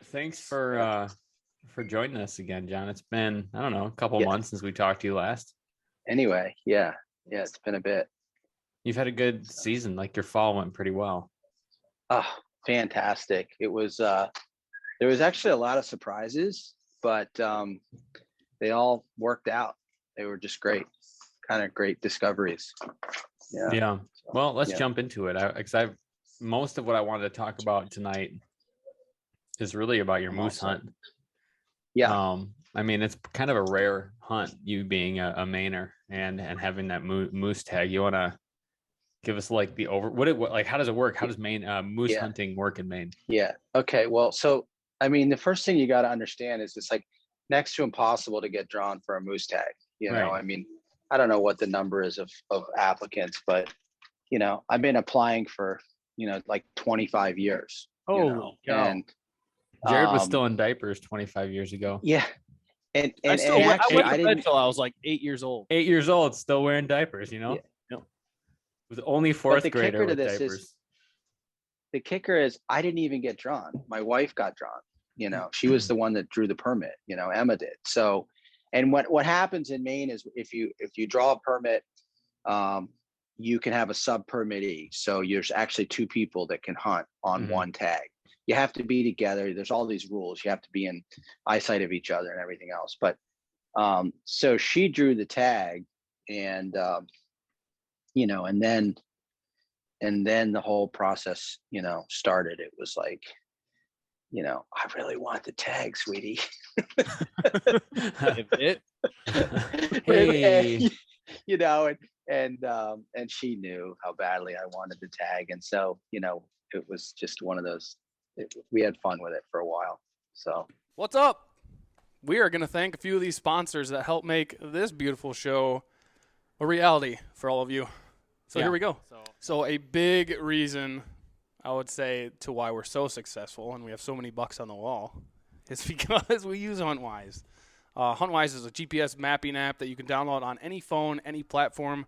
thanks for joining us again, John. It's been, I don't know, a couple Yeah. months since we talked to you last. Anyway, yeah, it's been a bit. You've had a good season. Like your fall went pretty well. Oh, fantastic. It was there was actually a lot of surprises, but they all worked out. They were just great, kind of great discoveries. Yeah. Well, let's Yeah. jump into it. Because I've most of what I wanted to talk about tonight is really about your moose hunt. Yeah. I mean, it's kind of a rare hunt, you being a Mainer and having that moose tag. You want to give us like the like how does it work? How does Maine moose hunting work in Maine? Yeah. Okay. Well, so I mean, the first thing you got to understand is it's like next to impossible to get drawn for a moose tag. You know, Right. I mean, I don't know what the number is of applicants, but I've been applying for like 25 years. And Jared was still in diapers 25 years ago. Yeah. And I went to bed till I was like 8 years old. 8 years old, still wearing diapers, Yeah. With only fourth grader with diapers. The kicker is I didn't even get drawn. My wife got drawn. She was the one that drew the permit. Emma did. So, and what happens in Maine is if you draw a permit, you can have a sub permittee. So there's actually two people that can hunt on one tag. You have to be together. There's all these rules. You have to be in eyesight of each other and everything else. But so she drew the tag, and and then the whole process, started. It was like, I really want the tag, sweetie. Hey. And she knew how badly I wanted the tag, and so it was just one of those. We had fun with it for a while. So what's up? We are going to thank a few of these sponsors that help make this beautiful show a reality for all of you. So Here we go. So a big reason, I would say, to why we're so successful and we have so many bucks on the wall is because we use HuntWise. HuntWise is a GPS mapping app that you can download on any phone, any platform.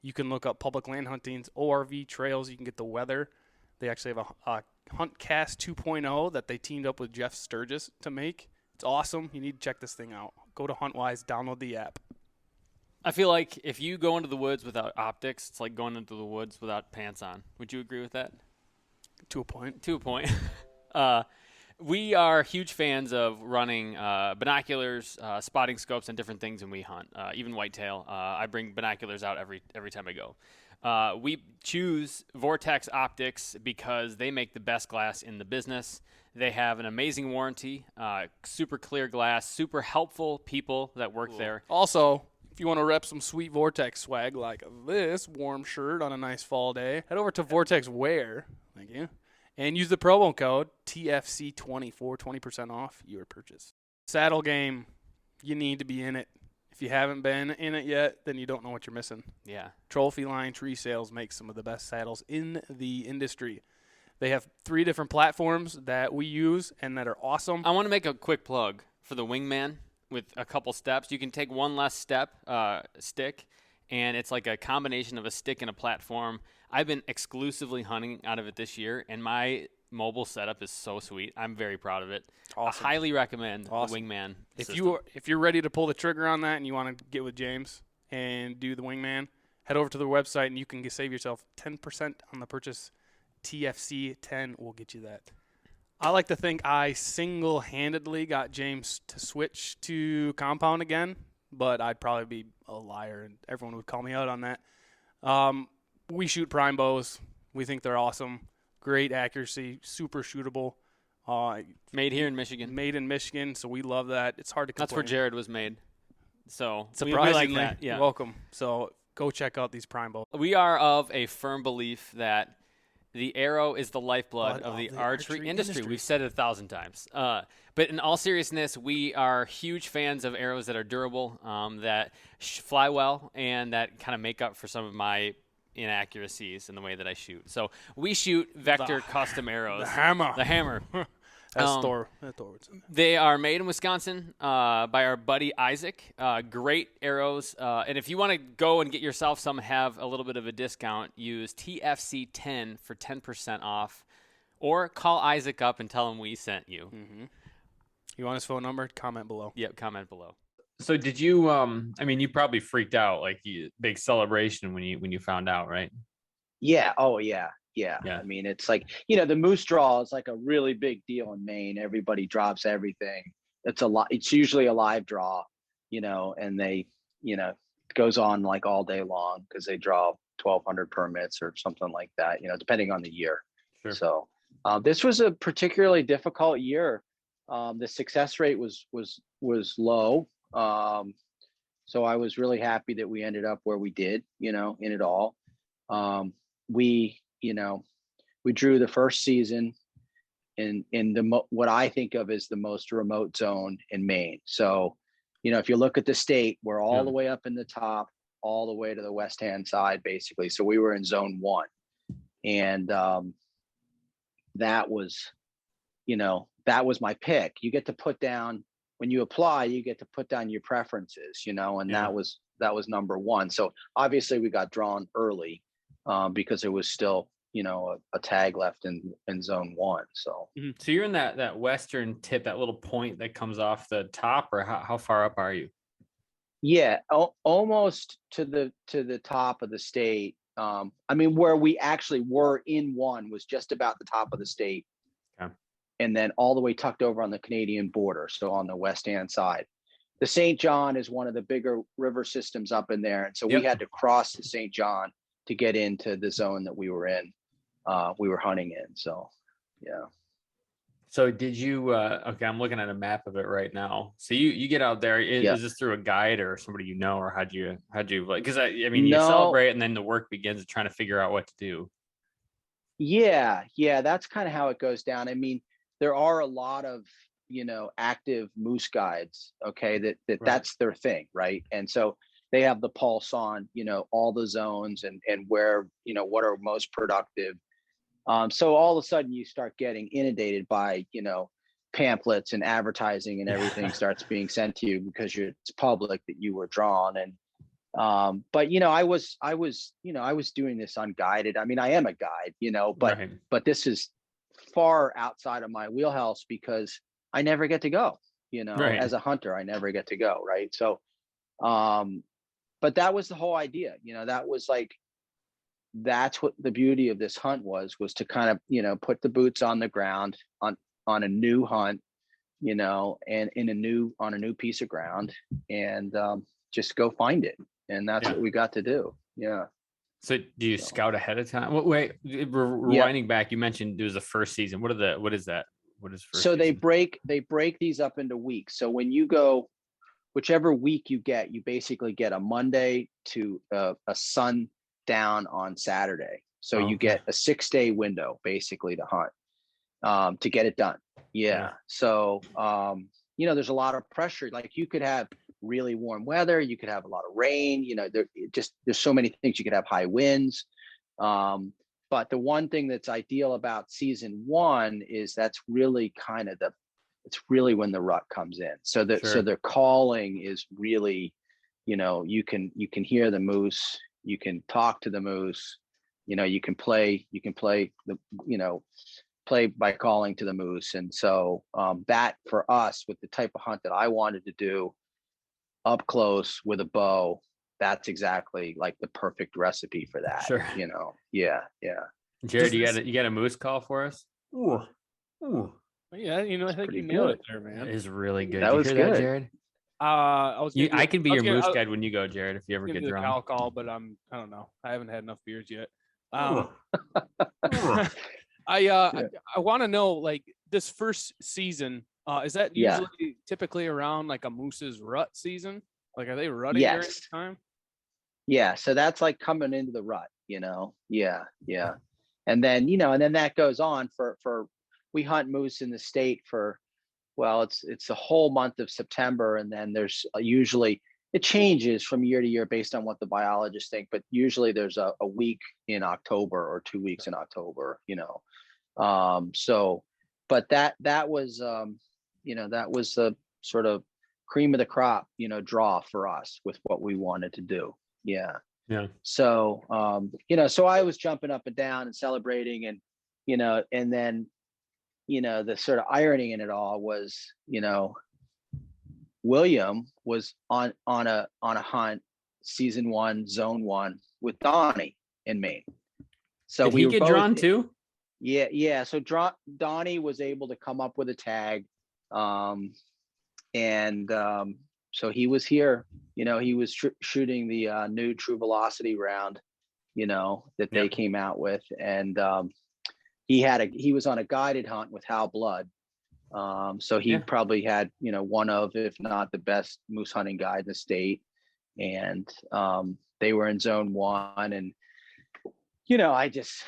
You can look up public land huntings, ORV trails. You can get the weather. They actually have a HuntCast 2.0 that they teamed up with Jeff Sturgis to make. It's awesome. You need to check this thing out. Go to HuntWise, download the app. I feel like if you go into the woods without optics, it's like going into the woods without pants on. Would you agree with that? To a point. To a point. We are huge fans of running binoculars, spotting scopes, and different things when we hunt, even whitetail. I bring binoculars out every time I go. We choose Vortex Optics because they make the best glass in the business. They have an amazing warranty, super clear glass, super helpful people that work there. Also, if you want to rep some sweet Vortex swag like this warm shirt on a nice fall day, head over to Vortex Wear, thank you, and use the promo code TFC20 for 20% off your purchase. Saddle game, you need to be in it. If you haven't been in it yet, then you don't know what you're missing. Yeah. Trophy Line Tree Sales makes some of the best saddles in the industry. They have 3 different platforms that we use and that are awesome. I want to make a quick plug for the Wingman with a couple steps. You can take one less stick, and it's like a combination of a stick and a platform. I've been exclusively hunting out of it this year, and my mobile setup is so sweet. I'm very proud of it. Awesome. I highly recommend the Wingman system. If you're ready to pull the trigger on that and you want to get with James and do the Wingman, head over to their website and you can save yourself 10% on the purchase. TFC10 will get you that. I like to think I single-handedly got James to switch to compound again, but I'd probably be a liar and everyone would call me out on that. We shoot prime bows. We think they're awesome. Great accuracy, super shootable. Made here in Michigan. Made in Michigan, so we love that. It's hard to complain. That's where Jared was made. So surprisingly, we like that. Yeah. You're welcome. So go check out these prime bows. We are of a firm belief that the arrow is the lifeblood of the archery industry. We've said it 1,000 times. But in all seriousness, we are huge fans of arrows that are durable, that fly well, and that kind of make up for some of my inaccuracies in the way that I shoot. So we shoot Vector custom arrows. The hammer. The hammer. That's Thor. They are made in Wisconsin by our buddy Isaac. Great arrows. And if you want to go and get yourself some, have a little bit of a discount, use TFC10 for 10% off Or call Isaac up and tell him we sent you. Mm-hmm. You want his phone number? Comment below. Yep, comment below. So did you? I mean, you probably freaked out, like big celebration when you found out, right? Yeah. Oh yeah. Yeah. Yeah. I mean, it's like, the moose draw is like a really big deal in Maine. Everybody drops everything. It's a lot. It's usually a live draw, and they, it goes on like all day long because they draw 1,200 permits or something like that, depending on the year. Sure. So this was a particularly difficult year. The success rate was low. So I was really happy that we ended up where we did, in it all. We drew the first season in what I think of as the most remote zone in Maine. So, if you look at the state, we're all the way up in the top, all the way to the west hand side, basically. So we were in zone 1, and that was my pick. You get to put down, when you apply, you get to put down your preferences, and that was number 1. So obviously we got drawn early because there was still, a tag left in zone 1. So, So you're in that western tip, that little point that comes off the top, or how far up are you? Yeah, almost to the top of the state. I mean, where we actually were in 1 was just about the top of the state. Okay. And then all the way tucked over on the Canadian border, so on the west hand side. The St. John is one of the bigger river systems up in there, and so we had to cross the St. John to get into the zone that we were in. We were hunting in. So, yeah. So did you? Okay, I'm looking at a map of it right now. So you get out there. Is this through a guide or somebody or how'd you like? Because I mean, you celebrate and then the work begins trying to figure out what to do. Yeah, that's kind of how it goes down. I mean, there are a lot of active moose guides. Okay, that's their thing, right? And so they have the pulse on all the zones and where what are most productive. So all of a sudden you start getting inundated by pamphlets and advertising, and everything starts being sent to you because it's public that you were drawn. And but I was doing this unguided. I mean, I am a guide, but this is far outside of my wheelhouse because I never get to go. As a hunter, I never get to go, right? So but that was the whole idea. That was like, that's what the beauty of this hunt was to kind of put the boots on the ground on a new hunt, and on a new piece of ground, and just go find it. And that's what we got to do. Yeah. So do you scout ahead of time? Wait, rewinding back, you mentioned it was the first season. What is that? What is first so season? They break these up into weeks. So when you go, whichever week you get, you basically get a Monday to a sundown on Saturday. So you get a 6-day window basically to hunt, to get it done. Yeah. So there's a lot of pressure. Like, you could have really warm weather, you could have a lot of rain, there's so many things. You could have high winds, but the one thing that's ideal about season 1 is that's really kind of it's really when the rut comes in. So the calling is really, you can hear the moose, you can talk to the moose, you can play play by calling to the moose. And so that, for us, with the type of hunt that I wanted to do, up close with a bow, that's exactly like the perfect recipe for that. Sure. Yeah. Jared, you got a moose call for us? Ooh. Yeah, I think you nailed it there, man. It is really good. That was good, Jared. I can be your moose guide when you go, Jared, if you ever get drunk. Cow call, but I don't know. I haven't had enough beers yet. I want to know, like, this first season, is that usually typically around like a moose's rut season? Like, are they rutting during this time? Yeah, so that's like coming into the rut, Yeah. And then, and then that goes on for we hunt moose in the state for, well, it's the whole month of September, and then there's usually, it changes from year to year based on what the biologists think, but usually there's a week in October or 2 weeks in October, so, but that was that was the sort of cream of the crop, draw for us with what we wanted to do. Yeah. So so I was jumping up and down and celebrating, and and then, the sort of irony in it all was, William was on a hunt, season 1, zone 1 with Donnie in Maine. So did he get drawn too? Yeah. So Donnie was able to come up with a tag, so he was here. He was shooting the new True Velocity round, that they came out with, and he was on a guided hunt with Hal Blood. So he probably had, one of, if not the best moose hunting guide in the state. And they were in zone 1. And, I just,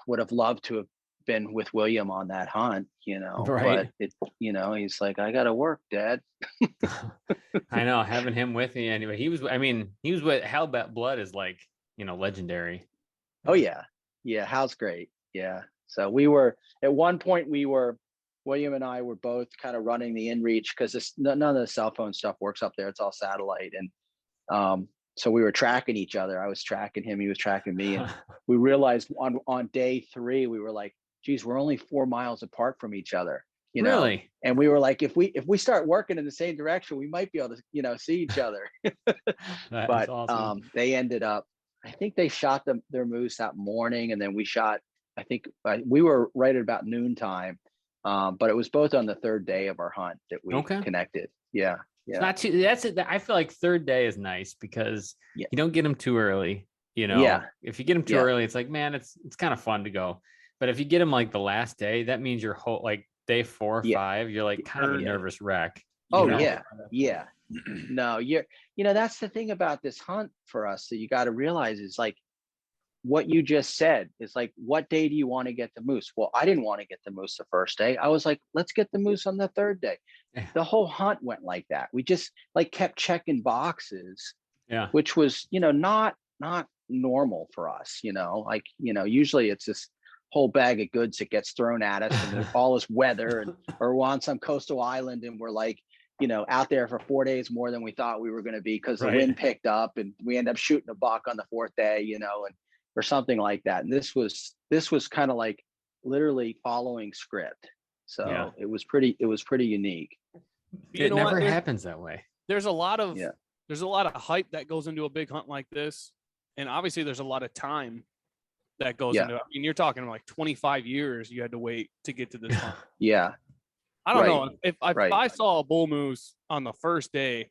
would have loved to have been with William on that hunt, right. But he's like, I got to work, Dad. I know, having him with me anyway. He was with Hal Blood is like, legendary. Oh yeah. Yeah. Hal's great. Yeah. So we were, at one point William and I were both kind of running the inReach, because none of the cell phone stuff works up there. It's all satellite. And so we were tracking each other. I was tracking him. He was tracking me. And we realized on day 3, we were like, geez, we're only 4 miles apart from each other. Really? And we were like, if we start working in the same direction, we might be able to, see each other. But awesome. They ended up, I think they shot their moose that morning. And then we shot, I think we were right at about noontime. But it was both on the 3rd day of our hunt that we connected. Yeah. It's not too, that's it. I feel like 3rd day is nice because you don't get them too early. If you get them too early, it's like, man, it's kind of fun to go. But if you get them like the last day, that means your whole, like day 4 or 5, you're like kind of a nervous wreck. Oh yeah. Yeah. No, that's the thing about this hunt for us that you got to realize is like, what you just said is like, what day do you want to get the moose? Well, I didn't want to get the moose the first day. I was like, let's get the moose on the 3rd day. The whole hunt went like that. We just like kept checking boxes, which was, not normal for us, usually it's this whole bag of goods that gets thrown at us and all this weather or we're on some coastal island and we're like, out there for 4 days more than we thought we were going to be because the wind picked up and we end up shooting a buck on the 4th day, or something like that. And this was kind of like literally following script. So it was pretty unique. It never happens that way. There's a lot of hype that goes into a big hunt like this. And obviously there's a lot of time that goes into it. I mean, you're talking like 25 years you had to wait to get to this hunt. Yeah. I don't know. If I saw a bull moose on the 1st day,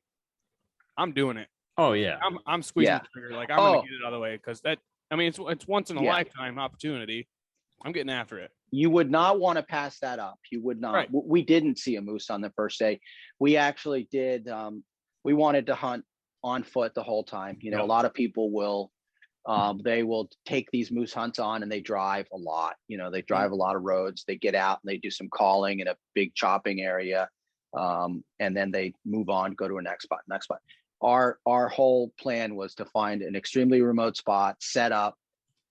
I'm doing it. Oh yeah. I'm squeezing the trigger. Like I'm gonna get it out of the way because it's once in a lifetime opportunity. I'm getting after it. You would not want to pass that up. You would not. Right. We didn't see a moose on the 1st day. We actually did. We wanted to hunt on foot the whole time. A lot of people will. They will take these moose hunts on and they drive a lot. They drive a lot of roads. They get out and they do some calling in a big chopping area, and then they move on, go to a next spot. Our whole plan was to find an extremely remote spot, set up,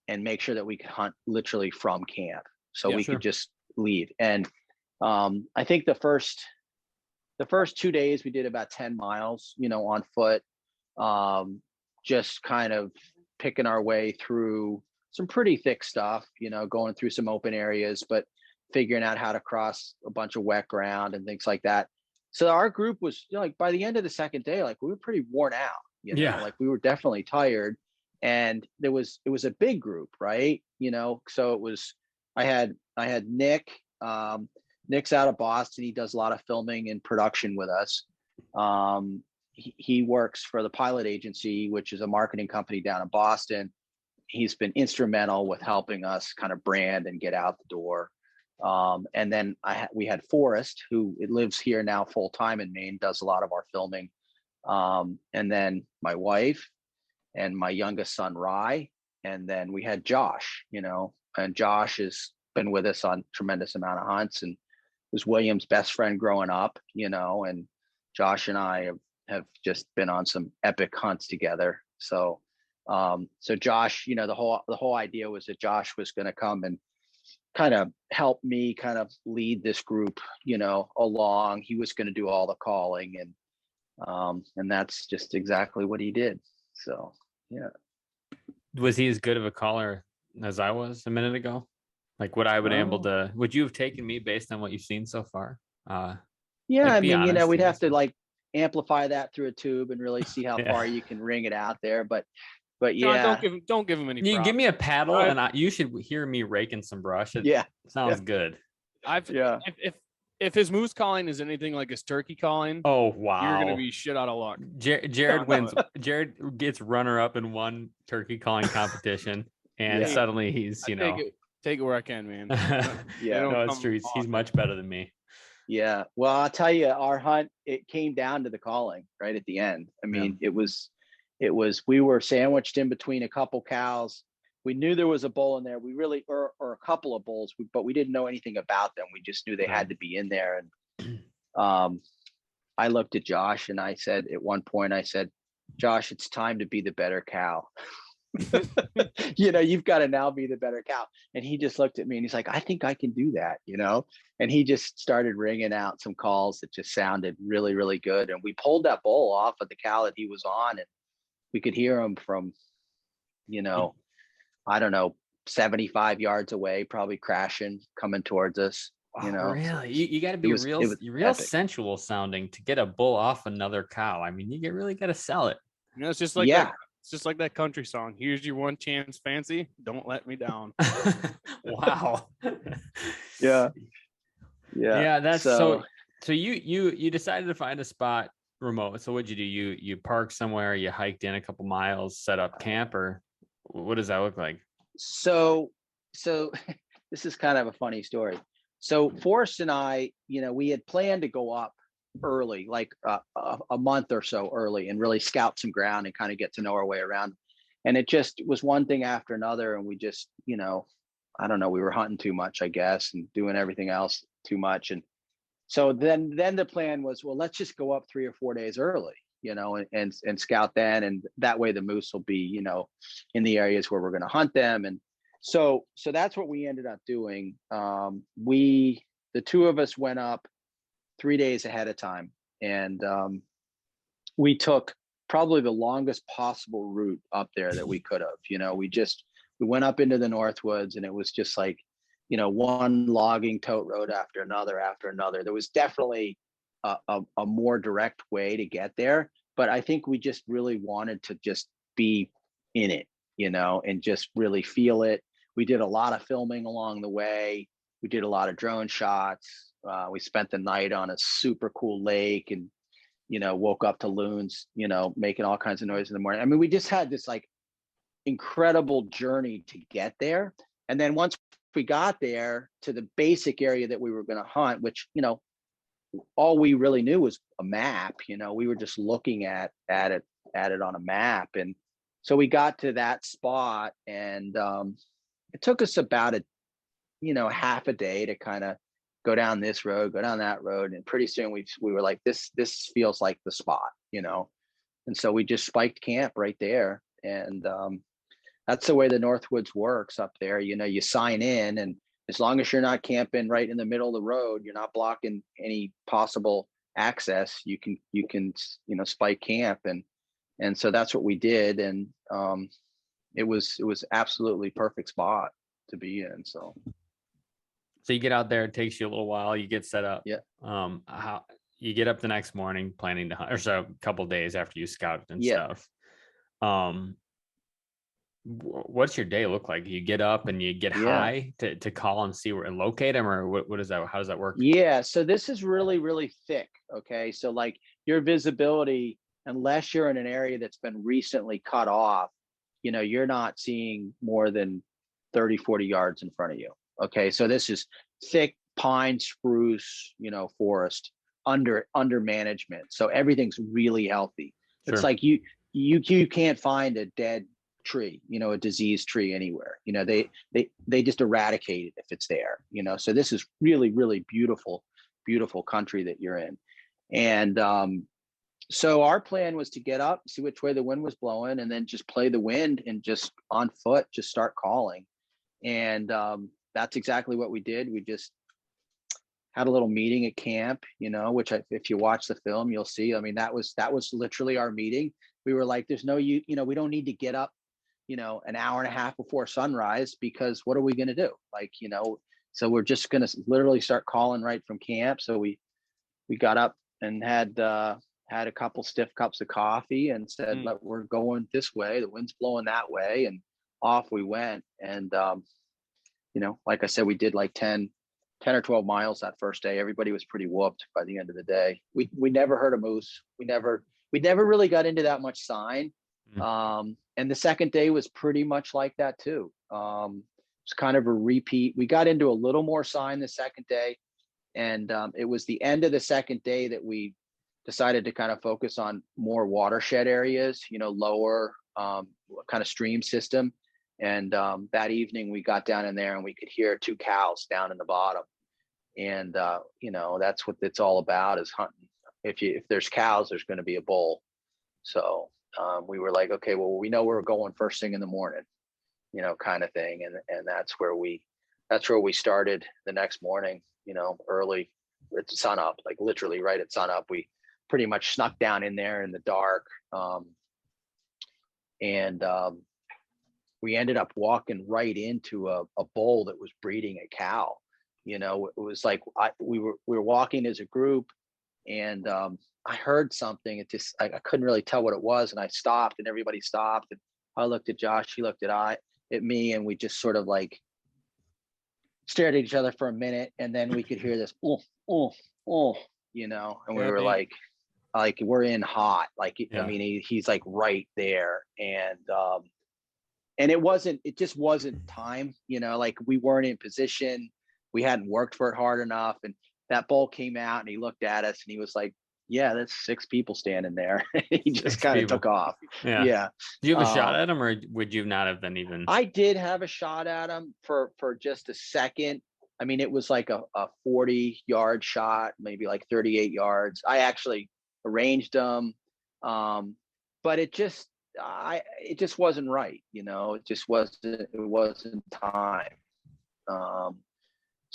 and make sure that we could hunt literally from camp, so we could just leave. And I think the first 2 days we did about 10 miles, on foot, just kind of picking our way through some pretty thick stuff, going through some open areas, but figuring out how to cross a bunch of wet ground and things like that. So our group was like, by the end of the 2nd day, like we were pretty worn out, like we were definitely tired. And it was a big group, right? So it was, I had Nick, Nick's out of Boston. He does a lot of filming and production with us. He works for the Pilot Agency, which is a marketing company down in Boston. He's been instrumental with helping us kind of brand and get out the door. And then we had Forrest, who lives here now full time in Maine, does a lot of our filming. And then my wife and my youngest son, Rye. And then we had Josh, and Josh has been with us on tremendous amount of hunts and was William's best friend growing up, and Josh and I have just been on some epic hunts together. So Josh, the whole idea was that Josh was going to come and kind of help me kind of lead this group, along. He was going to do all the calling, and that's just exactly what he did. So, yeah. Was he as good of a caller as I was a minute ago? Like what I would able to, would you have taken me based on what you've seen so far? Yeah, like, I mean, honest, we'd have to like amplify that through a tube and really see how Yeah. far you can ring it out there. But John, yeah, don't give him any You props. give me a paddle, I've- and you should hear me raking some brush. It yeah, sounds good. If his moose calling is anything like his turkey calling, Oh wow, you're gonna be shit out of luck. Jared wins. Jared gets runner up in one turkey calling competition, and suddenly he's take it where I can, man. No, it's true. He's much better than me. Yeah. Well, I'll tell you, our hunt, it came down to the calling right at the end. I mean, it was, we were sandwiched in between a couple cows. We knew there was a bull in there. We really, or a couple of bulls, but we didn't know anything about them. We just knew they had to be in there. And I looked at Josh and I said, at one point, I said, Josh, it's time to be the better cow. You've got to now be the better cow. And he just looked at me and he's like, I think I can do that, and he just started ringing out some calls that just sounded really, really good. And we pulled that bull off of the cow that he was on, and we could hear him from, I don't know, 75 yards away, probably crashing, coming towards us. Really? You got to be real sensual sounding to get a bull off another cow. I mean, you really got to sell it. It's just like that. It's just like that country song. Here's your one chance, fancy. Don't let me down. Wow. Yeah. That's so you decided to find a spot remote. So what'd you do? You parked somewhere, you hiked in a couple miles, set up camp, or what does that look like? So this is kind of a funny story. So Forrest and I, we had planned to go up early, like a month or so early, and really scout some ground and kind of get to know our way around. And it just was one thing after another. And we just, I don't know, we were hunting too much, I guess, and doing everything else too much. And so then the plan was, well, let's just go up 3 or 4 days early, and scout then. And that way the moose will be, in the areas where we're going to hunt them. And so that's what we ended up doing. The two of us went up 3 days ahead of time. And we took probably the longest possible route up there that we could have. We went up into the Northwoods, and it was just like, one logging tote road after another. There was definitely a more direct way to get there, but I think we just really wanted to just be in it, and just really feel it. We did a lot of filming along the way. We did a lot of drone shots. We spent the night on a super cool lake, and woke up to loons, making all kinds of noise in the morning. I mean, we just had this like incredible journey to get there. And then once we got there to the basic area that we were going to hunt, which, all we really knew was a map. We were just looking at it on a map. And so we got to that spot, and it took us about half a day to kind of go down this road, go down that road. And pretty soon we were like, this feels like the spot, and so we just spiked camp right there. And that's the way the Northwoods works up there. You sign in, and as long as you're not camping right in the middle of the road, you're not blocking any possible access, you can spike camp. And so that's what we did. And it was absolutely perfect spot to be in. So you get out there, it takes you a little while, you get set up. Yeah. How you get up the next morning planning to hunt, or so a couple days after you scouted and stuff. What's your day look like? You get up and you get high to call and see where and locate them, or what is that? How does that work? Yeah. So this is really, really thick. Okay. So like your visibility, unless you're in an area that's been recently cut off, you're not seeing more than 30, 40 yards in front of you. Okay. So this is thick pine, spruce, forest under management. So everything's really healthy. Sure. It's like you can't find a dead tree, a diseased tree anywhere. They just eradicate it if it's there, so this is really, really beautiful country that you're in. And so our plan was to get up, see which way the wind was blowing, and then just play the wind and just on foot just start calling. And that's exactly what we did. We just had a little meeting at camp, which if you watch the film, you'll see. I mean, that was literally our meeting. We were like, there's no, we don't need to get up, an hour and a half before sunrise, because what are we going to do? Like, so we're just going to literally start calling right from camp. So we got up and had a couple stiff cups of coffee and said, we're going this way. The wind's blowing that way. And off we went. And, like I said, we did like 10 or 12 miles that first day. Everybody was pretty whooped by the end of the day. We never heard a moose. We never really got into that much sign. And the second day was pretty much like that too. It's kind of a repeat. We got into a little more sign the second day. And it was the end of the second day that we decided to kind of focus on more watershed areas, lower kind of stream system. And that evening we got down in there and we could hear 2 cows down in the bottom. And, that's what it's all about, is hunting. If there's cows, there's going to be a bull. So we were like, okay, well, we know we're going first thing in the morning, kind of thing. And that's where we started the next morning, early at sunup, like literally right at sunup. We pretty much snuck down in there in the dark. And we ended up walking right into a bull that was breeding a cow. It was like we were walking as a group, and I heard something. It just I couldn't really tell what it was, and I stopped, and everybody stopped. And I looked at Josh, he looked at me, and we just sort of like stared at each other for a minute, and then we could hear this and we were like we're in hot. Like I mean, he's like right there, and it just wasn't time. Like we weren't in position. We hadn't worked for it hard enough. And that bull came out and he looked at us and he was like, yeah, that's 6 people standing there. He just kind of took off. Yeah. Do you have a shot at him, or would you not have been even? I did have a shot at him for just a second. I mean, it was like a 40-yard shot, maybe like 38 yards. I actually arranged him. But it just wasn't right. It wasn't time.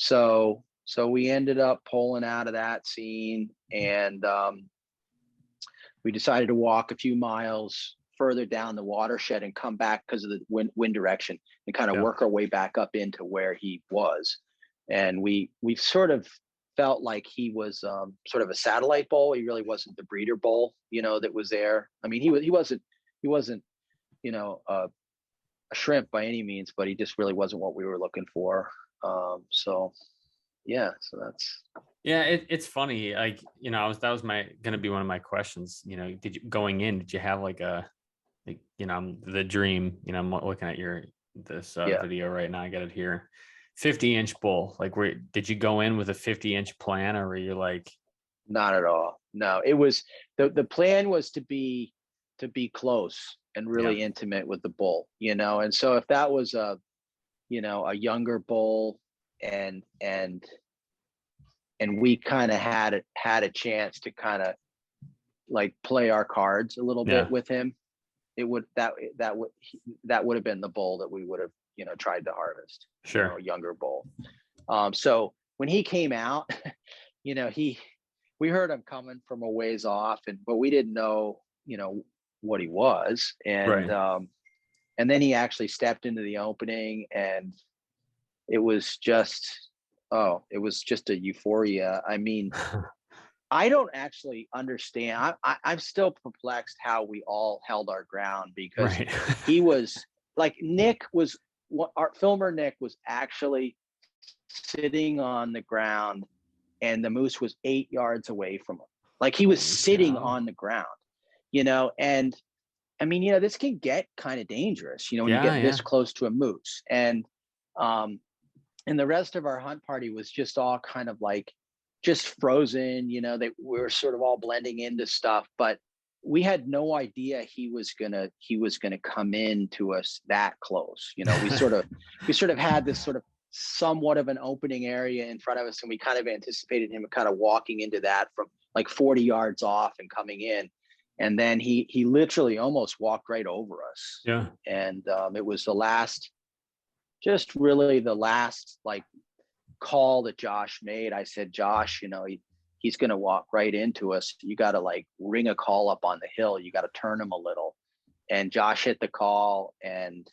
So we ended up pulling out of that scene, and we decided to walk a few miles further down the watershed and come back because of the wind direction, and kind of work our way back up into where he was. And we sort of felt like he was sort of a satellite bull. He really wasn't the breeder bull, that was there. I mean, he wasn't, a shrimp by any means, but he just really wasn't what we were looking for. So that's. Yeah, it's funny. Like, that was going to be one of my questions. Did you have like the dream? I'm looking at this video right now. I got it here. 50-inch bull. Like, did you go in with a 50-inch plan, or were you like? Not at all. No, it was the plan was to be close and really intimate with the bull. And so if that was a younger bull and we kind of had a chance to kind of like play our cards a little bit with him, that would have been the bull that we would have tried to harvest. Sure. A younger bull. So when he came out, we heard him coming from a ways off, but we didn't know what he was, and and then he actually stepped into the opening, and it was just a euphoria. I mean, I don't actually understand. I'm still perplexed how we all held our ground, because he was like, our filmer Nick was actually sitting on the ground, and the moose was 8 yards away from him. Like, he was sitting on the ground, and I mean, this can get kind of dangerous, when you get this close to a moose. And the rest of our hunt party was just all kind of like just frozen, we were sort of all blending into stuff, but we had no idea he was gonna come in to us that close. We sort of had this sort of somewhat of an opening area in front of us, and we kind of anticipated him kind of walking into that from like 40 yards off and coming in. And then he literally almost walked right over us. Yeah. And it was the last like call that Josh made. I said, Josh, he's going to walk right into us. You got to like ring a call up on the hill. You got to turn him a little. and Josh hit the call, and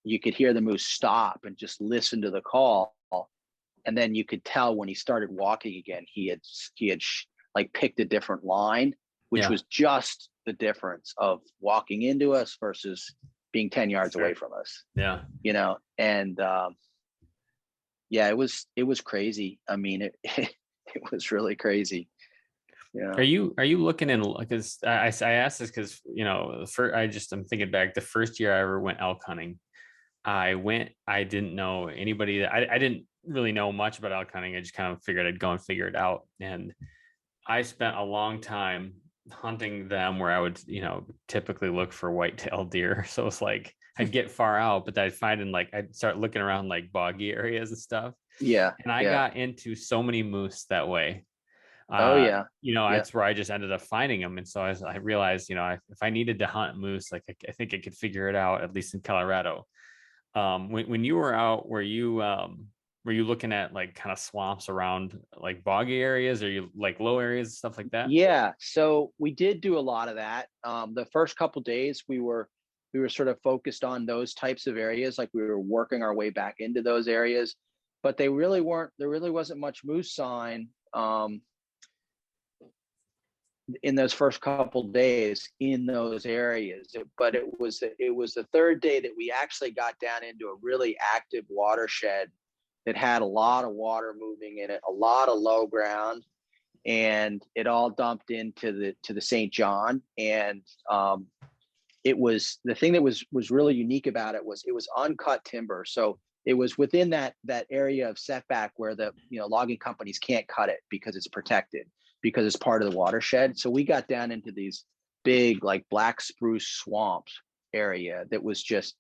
you could hear the moose stop and just listen to the call. And then you could tell when he started walking again, he had like picked a different line, which was just the difference of walking into us versus being 10 yards away from us. Yeah. You know, and yeah, it was crazy. I mean, it was really crazy. Yeah. Are you looking in, because I asked this because, you know, I'm thinking back the first year I ever went elk hunting. I didn't know anybody. I didn't really know much about elk hunting. I just kind of figured I'd go and figure it out. And I spent a long time hunting them where I would, you know, typically look for whitetail deer. So it's like I'd get far out, but I'd find I'd start looking around like boggy areas and stuff. Yeah. And I got into so many moose that way. You know, that's where I just ended up finding them. And so I realized, you know, if I needed to hunt moose, like I think I could figure it out, at least in Colorado. When you were out, were you looking at like kind of swamps around like boggy areas, or you like low areas and stuff like that? Yeah. So we did do a lot of that. The first couple days we were sort of focused on those types of areas. Like we were working our way back into those areas, but there really wasn't much moose sign in those first couple days in those areas. But it was the third day that we actually got down into a really active watershed that had a lot of water moving in it, a lot of low ground, and it all dumped into the St. John. And it was, the thing that was really unique about it was uncut timber. So it was within that area of setback where the, you know, logging companies can't cut it because it's protected, because it's part of the watershed. So we got down into these big like black spruce swamps area that was just,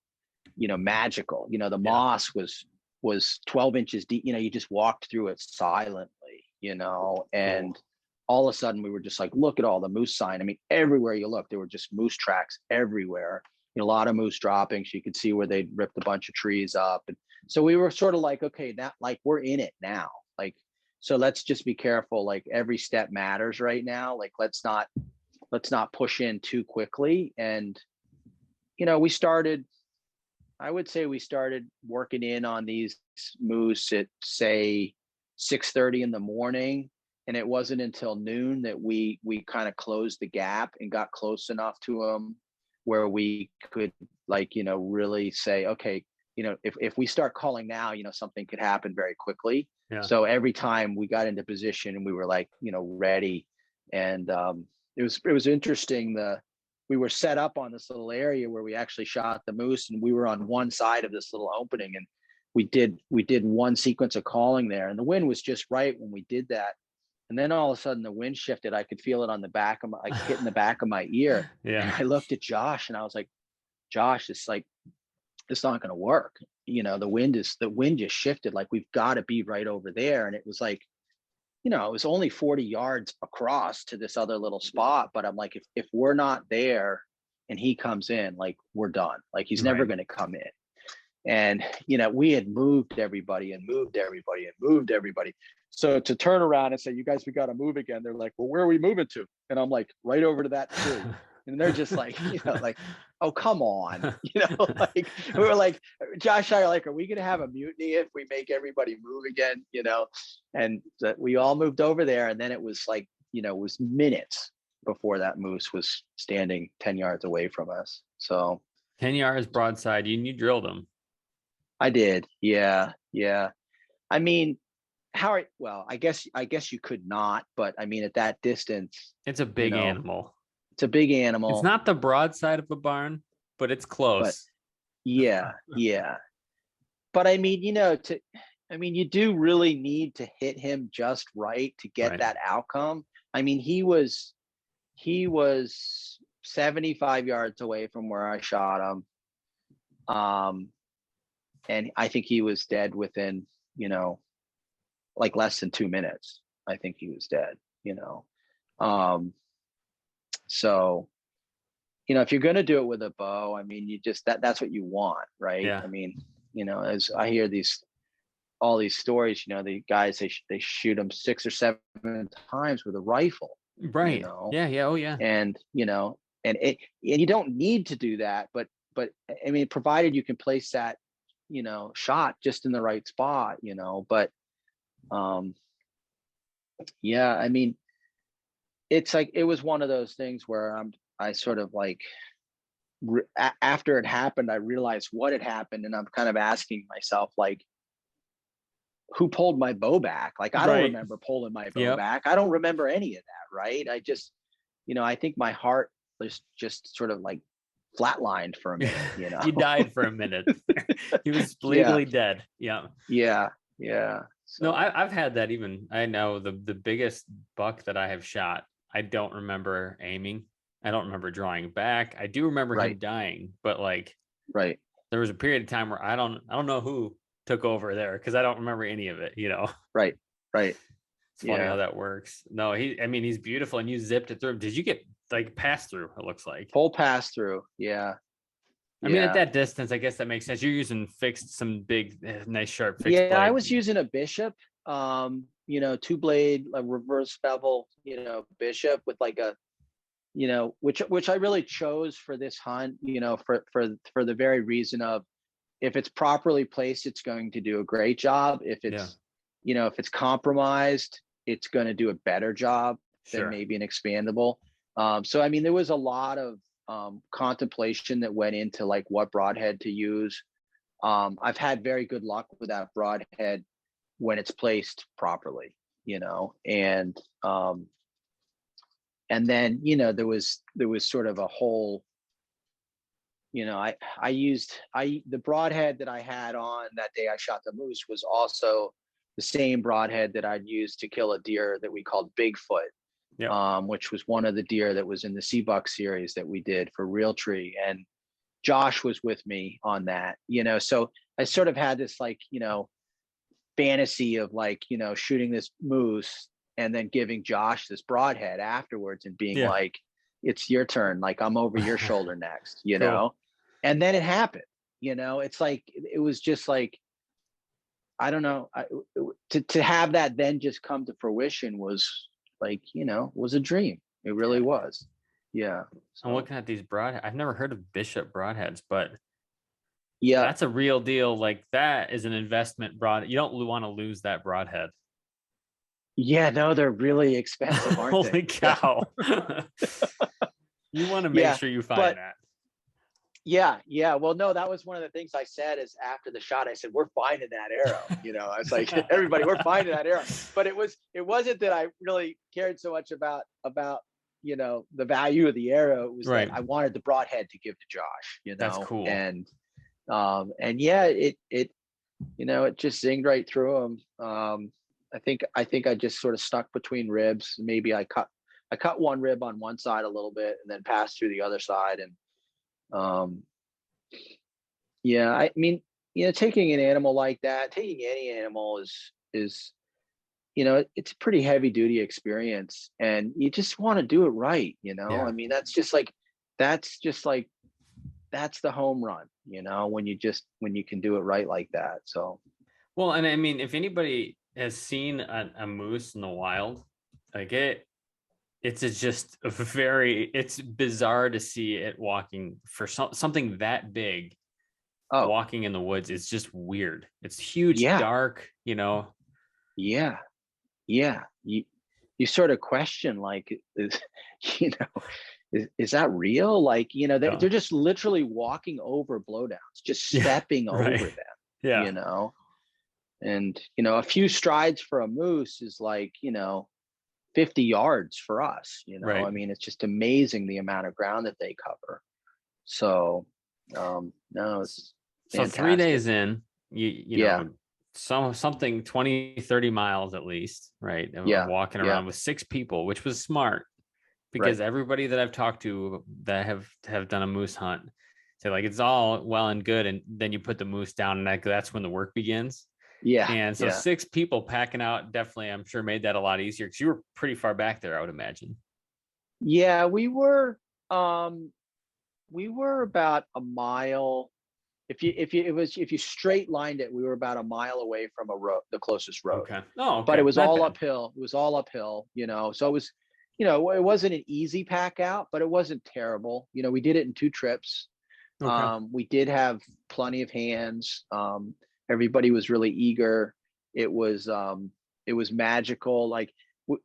you know, magical. You know, the moss was 12 inches deep. You know, you just walked through it silently, you know, and all of a sudden we were just like, look at all the moose sign. I mean, everywhere you look, there were just moose tracks everywhere. You know, a lot of moose droppings. You could see where they'd ripped a bunch of trees up. And so we were sort of like, okay, that, like, we're in it now. Like, so let's just be careful. Like every step matters right now. Like, let's not push in too quickly. And, you know, I would say we started working in on these moose at say 6:30 in the morning. And it wasn't until noon that we kind of closed the gap and got close enough to them where we could, like, you know, really say, okay, you know, if we start calling now, you know, something could happen very quickly. Yeah. So every time we got into position and we were like, you know, ready. And it was interesting. We were set up on this little area where we actually shot the moose, and we were on one side of this little opening, and we did one sequence of calling there, and the wind was just right when we did that. And then all of a sudden the wind shifted. I could feel it on the back of like hitting the back of my ear. Yeah. And I looked at Josh and I was like, Josh, it's not going to work. You know, the wind just shifted. Like, we've got to be right over there. And it was like, you know, it was only 40 yards across to this other little spot. But I'm like, if we're not there and he comes in, like, we're done. Like, he's never going to come in. And, you know, we had moved everybody. So to turn around and say, you guys, we got to move again. They're like, well, where are we moving to? And I'm like, right over to that tree. And they're just like, you know, like, oh, come on. You know, like, we were like, Josh and I are like, are we going to have a mutiny if we make everybody move again? You know, and we all moved over there. And then it was like, you know, it was minutes before that moose was standing 10 yards away from us. So 10 yards broadside, you drilled him. I did. Yeah. I mean, I guess you could not, but I mean, at that distance, it's a big animal. It's a big animal. It's not the broadside of a barn, but it's close. But yeah. But I mean, you know, you do really need to hit him just right to get that outcome. I mean, he was 75 yards away from where I shot him. And I think he was dead within, you know, like less than 2 minutes. I think he was dead, you know. So, you know, if you're going to do it with a bow, I mean, you just, that's what you want, right? Yeah. I mean, you know, as I hear all these stories, you know, the guys, they shoot them 6 or 7 times with a rifle. Right. You know? Yeah. Oh yeah. And, you know, and you don't need to do that, but I mean, provided you can place that, shot just in the right spot, but yeah, I mean, it's like, it was one of those things where I sort of like, after it happened, I realized what had happened, and I'm kind of asking myself, like, who pulled my bow back? Like, I don't remember pulling my bow back. I don't remember any of that. Right. I just, I think my heart was just sort of like flatlined for a minute, You died for a minute. He was legally dead. Yeah. Yeah. Yeah. So. No, I've had that. Even I know the biggest buck that I have shot, I don't remember aiming. I don't remember drawing back. I do remember him dying, but like, there was a period of time where I don't know who took over there, because I don't remember any of it, Right. It's funny how that works. No, he's beautiful, and you zipped it through. Did you get like pass through? It looks like full pass through. Yeah. I mean, at that distance, I guess that makes sense. You're using some big, nice sharp fixed blade. I was using a Bishop, 2-blade, a reverse bevel, Bishop with like a, which I really chose for this hunt, for the very reason of, if it's properly placed, it's going to do a great job. If it's, if it's compromised, it's going to do a better job than maybe an expandable. So, I mean, there was a lot of contemplation that went into like what broadhead to use. I've had very good luck with that broadhead when it's placed properly, and then, there was sort of a whole, the broadhead that I had on that day I shot the moose was also the same broadhead that I'd used to kill a deer that we called Bigfoot, which was one of the deer that was in the Seabuck series that we did for Realtree. And Josh was with me on that, so I sort of had this like, fantasy of like, shooting this moose and then giving Josh this broadhead afterwards and being like, it's your turn. Like, I'm over your shoulder next, cool. And then it happened, it's like, it was just like, I don't know, to have that then just come to fruition was like, was a dream. It really was. Yeah. So. I'm looking at these broadheads. I've never heard of Bishop broadheads, but that's a real deal. Like, that is an investment broad. You don't want to lose that broadhead. Yeah, no, they're really expensive, aren't Holy they? cow. You want to make sure you find that. Yeah. Well, no, that was one of the things I said is after the shot, I said, we're finding that arrow. I was like, everybody, we're finding that arrow. But it wasn't that I really cared so much about, the value of the arrow. It was that I wanted the broadhead to give to Josh, That's cool. And yeah, it just zinged right through him. I think I just sort of stuck between ribs. Maybe I cut one rib on one side a little bit and then passed through the other side. And I mean, taking an animal like that, taking any animal is it's a pretty heavy duty experience, and you just want to do it right. I mean, that's the home run, when you can do it right like that. So, well, and I mean, if anybody has seen a moose in the wild, like it's bizarre to see it walking for something that big. Walking in the woods is just weird. It's huge, dark, Yeah. You sort of question, like, is that real? Like, they're just literally walking over blowdowns, just stepping over them. Yeah. And a few strides for a moose is like 50 yards for us. I mean, it's just amazing the amount of ground that they cover. So no, it's fantastic. So 3 days in, you know, something 20, 30 miles at least, right? And we're walking around with 6 people, which was smart, because everybody that I've talked to that have done a moose hunt say, like, it's all well and good, and then you put the moose down, and that's when the work begins. And so 6 people packing out definitely, I'm sure, made that a lot easier, because you were pretty far back there, I would imagine. Yeah, we were about a mile. If you straight lined it, we were about a mile away from the closest road. Okay. Oh, okay. But it was all uphill. It was all uphill, so it was, it wasn't an easy pack out, but it wasn't terrible. We did it in 2 trips. Okay. We did have plenty of hands. Everybody was really eager. It was magical. Like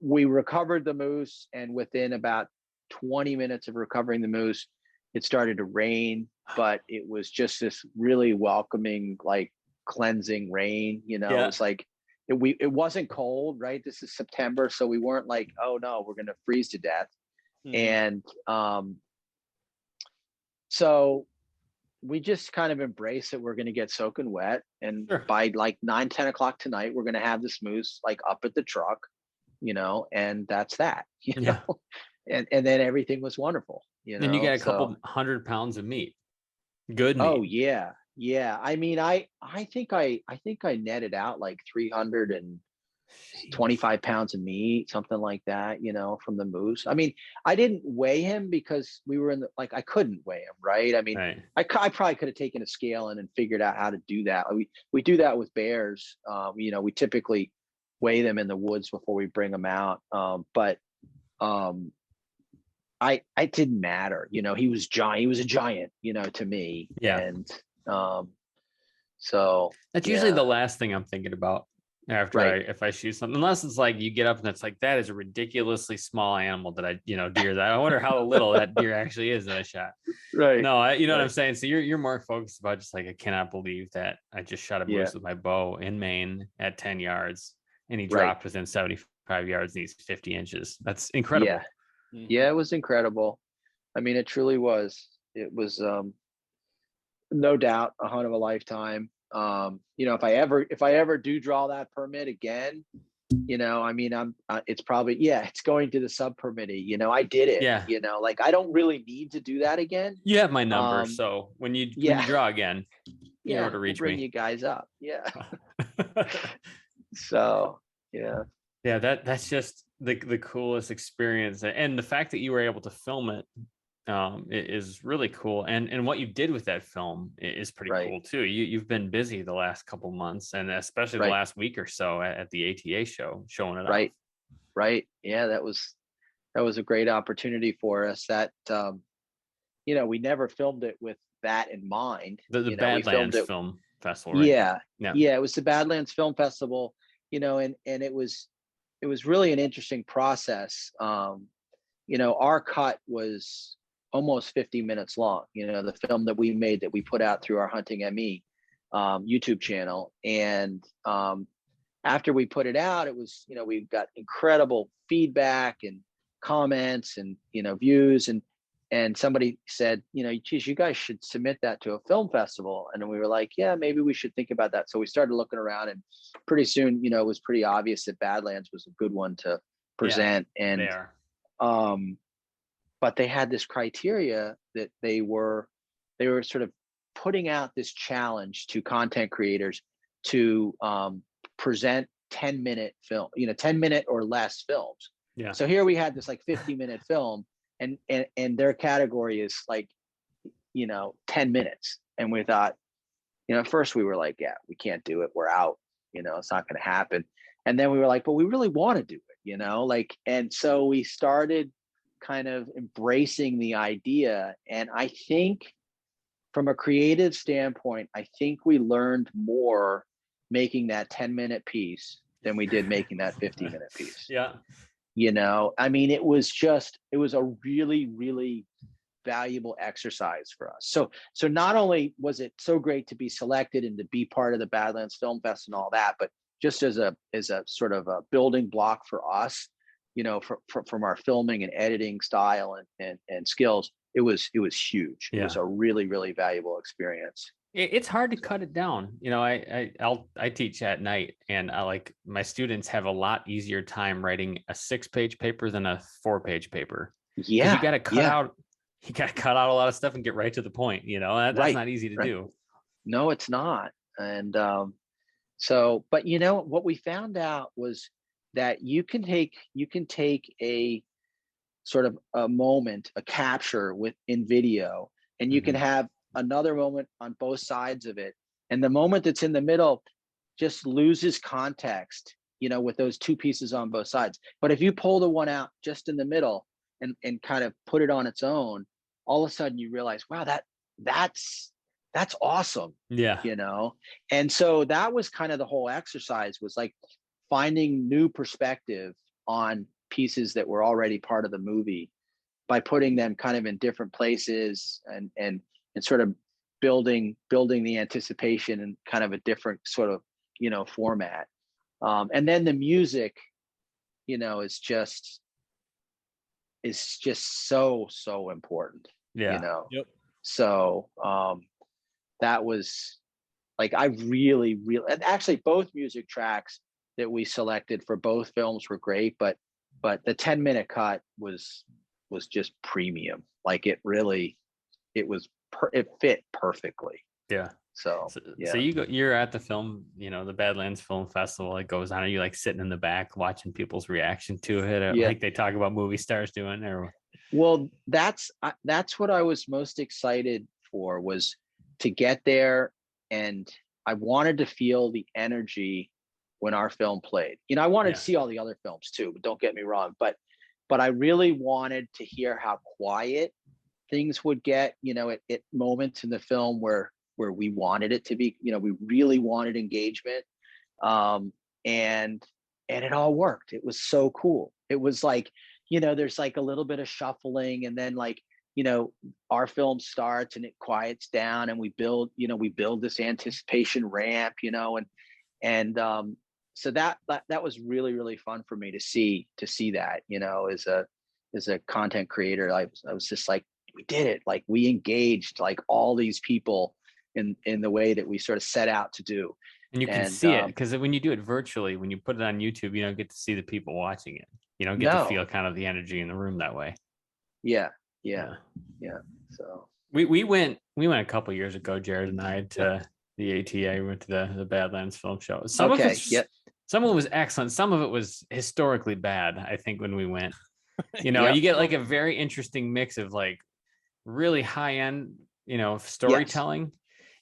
we recovered the moose, and within about 20 minutes of recovering the moose, it started to rain, but it was just this really welcoming, like cleansing rain. It was like, it wasn't cold, right? This is September. So we weren't like, oh no, we're going to freeze to death. And so we just kind of embrace that we're going to get soaking wet. And by like 9-10 o'clock tonight, we're going to have this moose like up at the truck, and that's that, know? And then everything was wonderful, And you got a couple 100 pounds of meat. Good meat. Oh yeah. Yeah. I mean, I think I netted out like 325 pounds of meat, something like that, from the moose. I mean, I didn't weigh him because we were I couldn't weigh him. Right. I mean, I probably could have taken a scale and figured out how to do that. We do that with bears. We typically weigh them in the woods before we bring them out. But it didn't matter. He was giant. He was a giant, to me. Yeah. And so that's usually the last thing I'm thinking about after if I shoot something, unless it's like you get up and it's like, that is a ridiculously small animal that deer that I wonder how little that deer actually is that I shot. Right. No, what I'm saying? So you're more focused about just like, I cannot believe that I just shot a moose with my bow in Maine at 10 yards and he dropped within 75 yards and he's 50 inches. That's incredible. Yeah. Yeah, it was incredible. I mean, it truly was. It was no doubt a hunt of a lifetime. If I ever do draw that permit again, I mean, it's probably, it's going to the sub permittee. I did it. Yeah. Like I don't really need to do that again. You have my number, so when you draw again, you know to reach bring me. You guys up. Yeah. So yeah. Yeah, that's just the coolest experience, and the fact that you were able to film it is really cool. And what you did with that film is pretty cool too. You've been busy the last couple months, and especially the last week or so at the ATA show, showing it off. Right. Yeah, that was a great opportunity for us. That we never filmed it with that in mind. The Badlands Film Festival, right? Yeah. It was the Badlands Film Festival, and it was really an interesting process. Our cut was almost 50 minutes long, the film that we made that we put out through our HuntingME YouTube channel. And after we put it out, it was, we got incredible feedback and comments and, views. And somebody said, geez, you guys should submit that to a film festival. And then we were like, yeah, maybe we should think about that. So we started looking around, and pretty soon, it was pretty obvious that Badlands was a good one to present. And they are. But they had this criteria that they were sort of putting out this challenge to content creators to present 10-minute film, 10-minute or less films. Yeah. So here we had this like 50-minute film, and their category is like, 10 minutes. And we thought, at first we were like, yeah, we can't do it. We're out, it's not going to happen. And then we were like, but we really want to do it, and so we started kind of embracing the idea. And I think from a creative standpoint, I think we learned more making that 10-minute piece than we did making that 50-minute piece. Yeah. I mean, it was a really, really valuable exercise for us. So not only was it so great to be selected and to be part of the Badlands Film Fest and all that, but just as a sort of a building block for us, from our filming and editing style and skills, it was huge. Yeah. It was a really, really valuable experience. It's hard to cut it down. I teach at night, and my students have a lot easier time writing a 6-page paper than a 4-page paper. Yeah. You got to cut out a lot of stuff and get right to the point. That's not easy to do. No, it's not. And but what we found out was that you can take a sort of a moment, a capture in video, and you can have another moment on both sides of it. And the moment that's in the middle just loses context with those two pieces on both sides. But if you pull the one out just in the middle and kind of put it on its own, all of a sudden you realize, wow, that's awesome. Yeah. And so that was kind of the whole exercise, was like finding new perspective on pieces that were already part of the movie by putting them kind of in different places and sort of building the anticipation in kind of a different sort of, format. And then the music, is just so important. Yeah. Yep. So that was like, I really, and actually both music tracks that we selected for both films were great, but the 10-minute cut was just premium. Like it fit perfectly. Yeah. So yeah. So you're at the film, the Badlands Film Festival. It goes on. Are you like sitting in the back watching people's reaction to it? Like they talk about movie stars doing there? Well, that's what I was most excited for, was to get there, and I wanted to feel the energy when our film played. I wanted to see all the other films too, but don't get me wrong. But I really wanted to hear how quiet things would get, at moments in the film where we wanted it to be, we really wanted engagement. And it all worked. It was so cool. It was like, there's like a little bit of shuffling, and then like, our film starts and it quiets down, and we build this anticipation ramp, and so that was really, really fun for me to see that, as a content creator. I was just like, we did it. Like we engaged like all these people in the way that we sort of set out to do. And you can see it, because when you do it virtually, when you put it on YouTube, you don't get to see the people watching it. You don't get to feel kind of the energy in the room that way. Yeah. So we went a couple years ago, Jared and I, to the ATA. We went to the Badlands Film Show. Some of it was excellent. Some of it was historically bad, I think, when we went. You get like a very interesting mix of like really high end, storytelling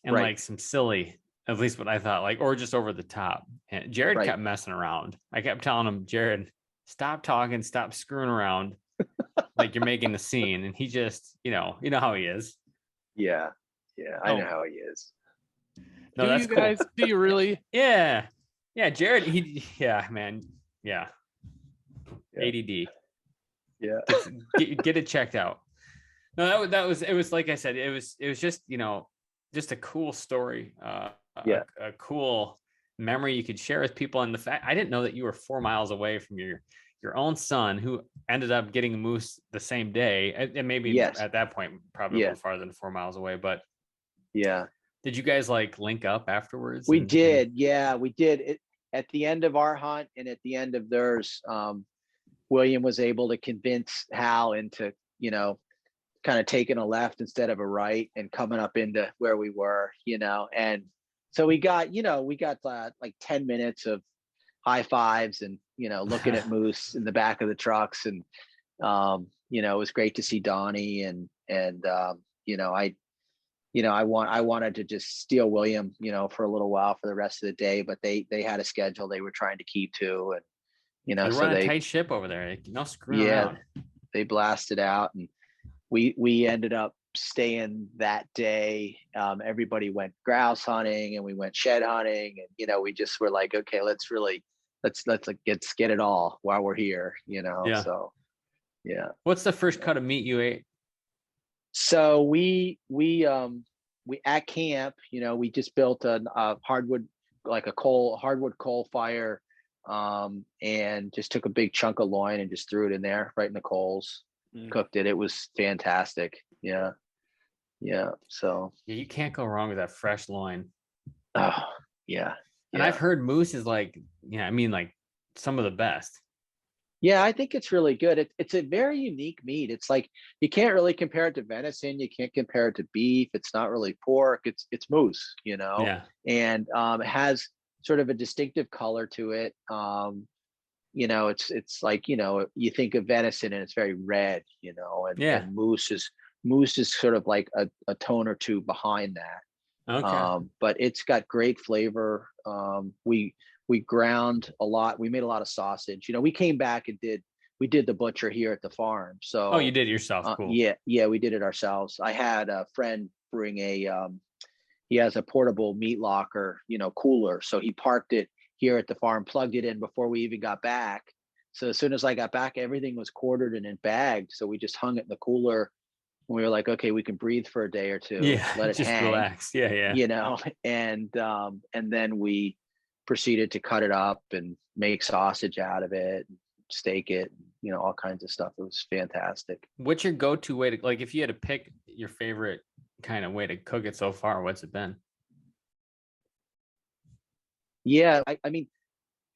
and like some silly, at least what I thought, like, or just over the top. And Jared kept messing around. I kept telling him, Jared, stop talking, stop screwing around. Like you're making the scene. And he just, you know how he is. Yeah. I know how he is. No, that's you guys, cool. Do you really? Yeah. Jared, man. Yeah. ADD. Yeah. Get it checked out. No, it was like I said, it was just, just a cool story. A cool memory you could share with people. And the fact, I didn't know that you were 4 miles away from your own son, who ended up getting a moose the same day. And maybe at that point, probably a little farther than 4 miles away, but did you guys like link up afterwards? We did. We did it at the end of our hunt, and at the end of theirs. William was able to convince Hal into, kind of taking a left instead of a right and coming up into where we were, and so we got like 10 minutes of high fives and, looking at moose in the back of the trucks. And, it was great to see Donnie and I wanted to just steal William, for a little while for the rest of the day, but they had a schedule they were trying to keep to, and, they run a tight ship over there. No screwing around. They blasted out, and we ended up staying that day. Everybody went grouse hunting, and we went shed hunting, and we just were like, okay, let's get it all while we're here. So What's the first cut of meat you ate? So we at camp, we just built a hardwood, like a hardwood coal fire, and just took a big chunk of loin and just threw it in there right in the coals. Cooked it. It was fantastic. So you can't go wrong with that fresh loin. Oh yeah. And I've heard moose is like, like some of the best. Yeah, I think it's really good. It's a very unique meat. It's like, you can't really compare it to venison. You can't compare it to beef. It's not really pork. It's moose, and it has sort of a distinctive color to it. It's like, you think of venison and it's very red, and moose is sort of like a tone or two behind that. Okay. But it's got great flavor. We we ground a lot. We made a lot of sausage. We came back and we did the butcher here at the farm. So oh, you did it yourself. Cool. Yeah, we did it ourselves. I had a friend bring he has a portable meat locker, cooler. So he parked it here at the farm, plugged it in before we even got back. So as soon as I got back, everything was quartered and then bagged. So we just hung it in the cooler. And we were like, okay, we can breathe for a day or two. Yeah, let it just hang. Relax. Yeah. And then we proceeded to cut it up and make sausage out of it, steak it, all kinds of stuff. It was fantastic. What's your go-to way to, like, if you had to pick your favorite kind of way to cook it so far, what's it been? Yeah, I mean,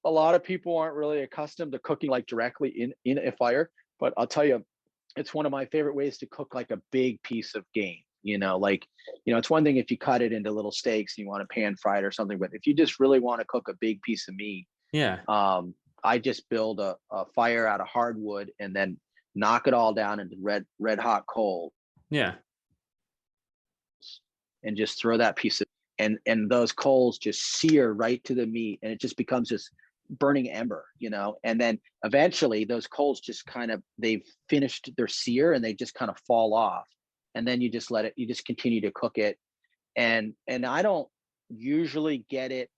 a lot of people aren't really accustomed to cooking like directly in a fire, but I'll tell you, it's one of my favorite ways to cook like a big piece of game. It's one thing if you cut it into little steaks and you want to pan fry it or something, but if you just really want to cook a big piece of meat, I just build a fire out of hardwood and then knock it all down into red hot coal. Yeah. And just throw that piece of, and those coals just sear right to the meat, and it just becomes this burning ember, and then eventually those coals just they've finished their sear and they just kind of fall off, and then you just continue to cook it. And I don't usually get it,